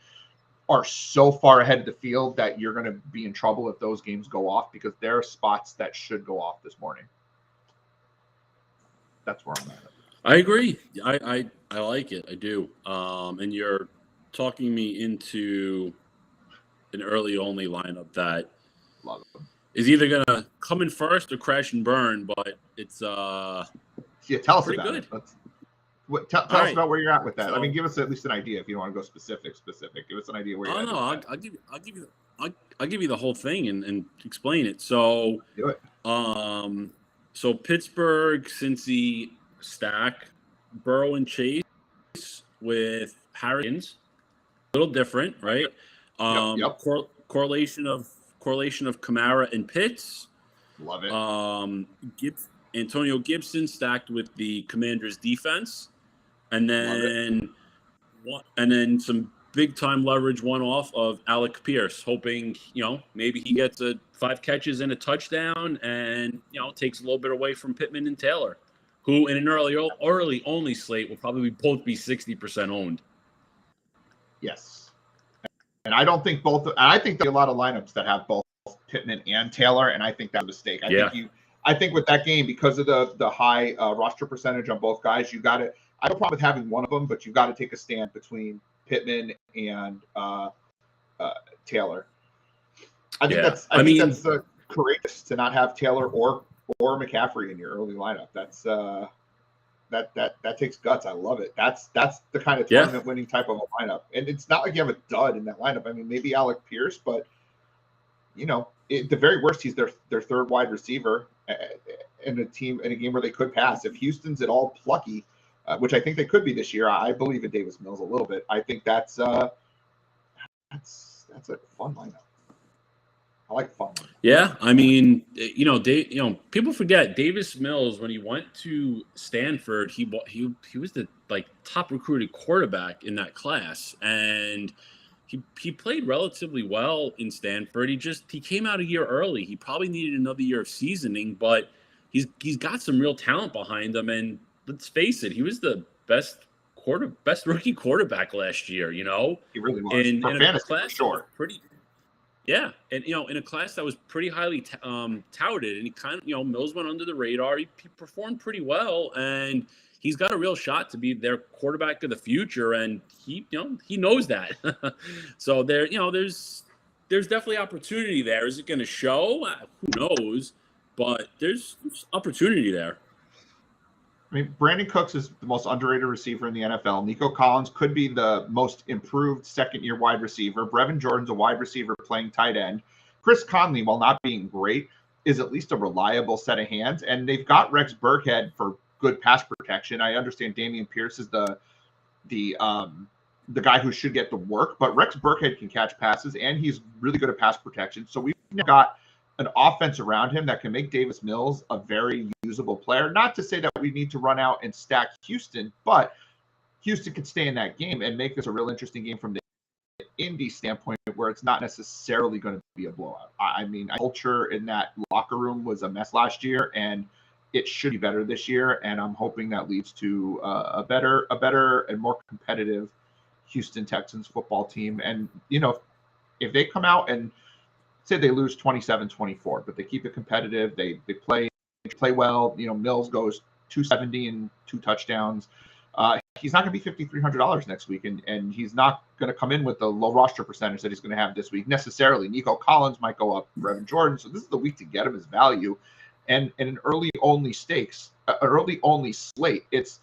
are so far ahead of the field that you're going to be in trouble if those games go off, because there are spots that should go off this morning. That's where I'm at. I agree. I like it. I do. And you're talking me into an early only lineup that is either going to come in first or crash and burn, but it's tell us about good. It. Tell us about where you're at with that. So, I mean, give us at least an idea. If you don't want to go specific. Give us an idea where you're at. I'll give you the whole thing and explain it. So do it. So Pittsburgh, Cincy stack, Burrow and Chase with Harris, a little different, right? Yep. Correlation of Kamara and Pitts. Love it. Antonio Gibson stacked with the Commanders defense, and then some big time leverage one off of Alec Pierce, hoping maybe he gets 5 catches and a touchdown, and takes a little bit away from Pittman and Taylor, who in an early only slate will probably both be 60% owned. Yes, and I don't think both. I think there are a lot of lineups that have both Pittman and Taylor, and I think that's a mistake. I think with that game, because of the high roster percentage on both guys, you got to. I have a problem with having one of them, but you got to take a stand between Pittman and Taylor. I think that's courageous to not have Taylor or McCaffrey in your early lineup. That's that takes guts. I love it. That's the kind of tournament winning type of a lineup. And it's not like you have a dud in that lineup. I mean, maybe Alec Pierce, but at the very worst, he's their third wide receiver in a game where they could pass. If Houston's at all plucky, which I think they could be this year, I believe in Davis Mills a little bit. I think that's a fun lineup. I like fun. Yeah, I mean, people forget Davis Mills when he went to Stanford. He was the top recruited quarterback in that class, and he played relatively well in Stanford. He came out a year early. He probably needed another year of seasoning, but he's got some real talent behind him. And let's face it, he was the best rookie quarterback last year. He really was. In a class, for sure. Yeah, and in a class that was pretty highly touted, and he kind of Mills went under the radar. He performed pretty well, and he's got a real shot to be their quarterback of the future, and he knows that. So there's definitely opportunity there. Is it going to show? Who knows? But there's opportunity there. I mean, Brandon Cooks is the most underrated receiver in the NFL. Nico Collins could be the most improved second-year wide receiver. Brevin Jordan's a wide receiver playing tight end. Chris Conley, while not being great, is at least a reliable set of hands. And they've got Rex Burkhead for good pass protection. I understand Damian Pierce is the guy who should get the work, but Rex Burkhead can catch passes, and he's really good at pass protection. So we've got an offense around him that can make Davis Mills a very usable player. Not to say that we need to run out and stack Houston, but Houston could stay in that game and make this a real interesting game from the Indy standpoint, where it's not necessarily going to be a blowout. I mean, culture in that locker room was a mess last year, and it should be better this year. And I'm hoping that leads to a better and more competitive Houston Texans football team. And, if they come out and say they lose 27-24, but they keep it competitive, they play well, Mills goes 270 and 2 touchdowns. He's not going to be $5,300 next week, and he's not going to come in with the low roster percentage that he's going to have this week necessarily. Nico Collins might go up, Brevin Jordan. So this is the week to get him his value. And an early only slate, it's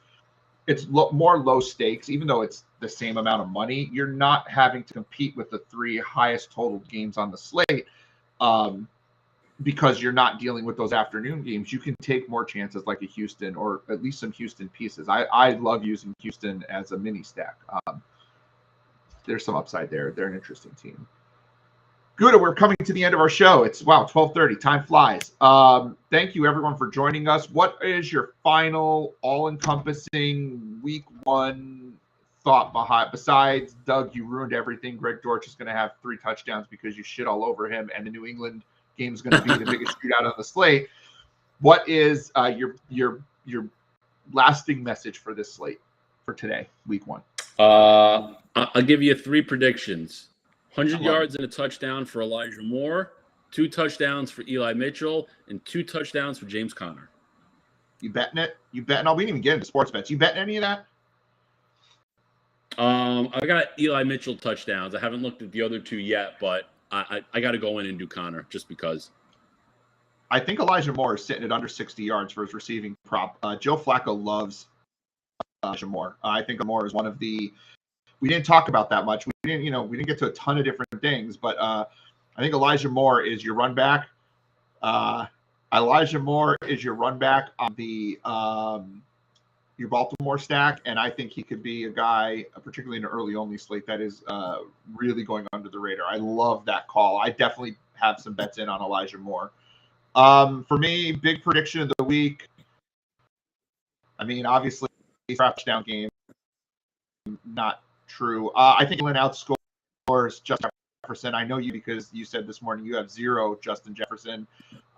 more low stakes, even though it's the same amount of money. You're not having to compete with the 3 highest total games on the slate because you're not dealing with those afternoon games. You can take more chances like a Houston, or at least some Houston pieces. I love using Houston as a mini stack. There's some upside there. They're an interesting team. Gutta, we're coming to the end of our show. It's 12:30. Time flies. Thank you everyone for joining us. What is your final all-encompassing week 1 thought behind? Besides, Doug, you ruined everything. Greg Dortch is going to have 3 touchdowns because you shit all over him, and the New England game is going to be the biggest shootout on the slate. What is your lasting message for this slate for today, week 1? I'll give you 3 predictions. 100 yards and a touchdown for Elijah Moore, 2 touchdowns for Eli Mitchell, and 2 touchdowns for James Conner. You betting it? You betting? Oh, we didn't even get into sports bets. You betting any of that? I got Eli Mitchell touchdowns. I haven't looked at the other 2 yet, but I got to go in and do Conner just because. I think Elijah Moore is sitting at under 60 yards for his receiving prop. Joe Flacco loves Elijah Moore. I think Moore is one of the. We didn't talk about that much. We didn't get to a ton of different things, but I think Elijah Moore is your run back. Elijah Moore is your run back on the your Baltimore stack, and I think he could be a guy, particularly in an early only slate, that is really going under the radar. I love that call. I definitely have some bets in on Elijah Moore. For me, big prediction of the week. I mean, obviously, touchdown game, not true. I think Leonard outscores Justin Jefferson. I know you because you said this morning you have 0 Justin Jefferson.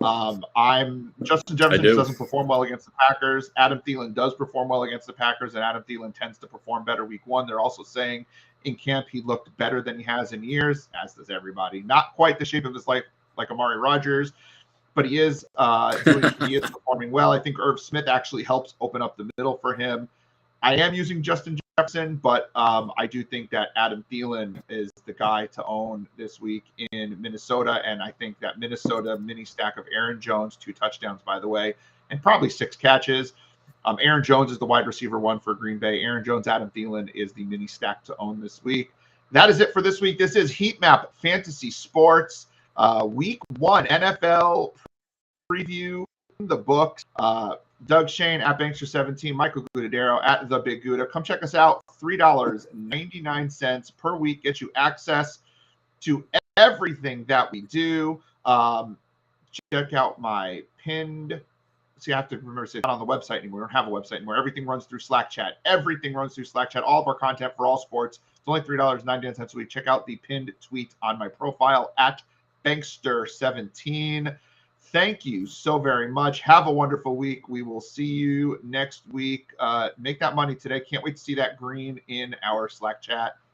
Justin Jefferson doesn't perform well against the Packers. Adam Thielen does perform well against the Packers, and Adam Thielen tends to perform better week 1. They're also saying in camp he looked better than he has in years, as does everybody. Not quite the shape of his life like Amari Rodgers, but he is performing well. I think Irv Smith actually helps open up the middle for him. I am using Justin Jefferson, but I do think that Adam Thielen is the guy to own this week in Minnesota, and I think that Minnesota mini stack of Aaron Jones, 2 touchdowns, by the way, and probably 6 catches. Aaron Jones is the wide receiver 1 for Green Bay. Aaron Jones, Adam Thielen is the mini stack to own this week. That is it for this week. This is Heat Map Fantasy Sports, week 1 NFL preview in the books. Doug Shane at Bankster17, Michael Gudadero at The Big Gutta. Come check us out. $3.99 per week gets you access to everything that we do. Check out my pinned. See, I have to remember to say it's not on the website anymore. We don't have a website anymore. Everything runs through Slack chat. Everything runs through Slack chat. All of our content for all sports. It's only $3.99 a week. Check out the pinned tweet on my profile at Bankster17. Thank you so very much. Have a wonderful week. We will see you next week. Make that money today. Can't wait to see that green in our Slack chat.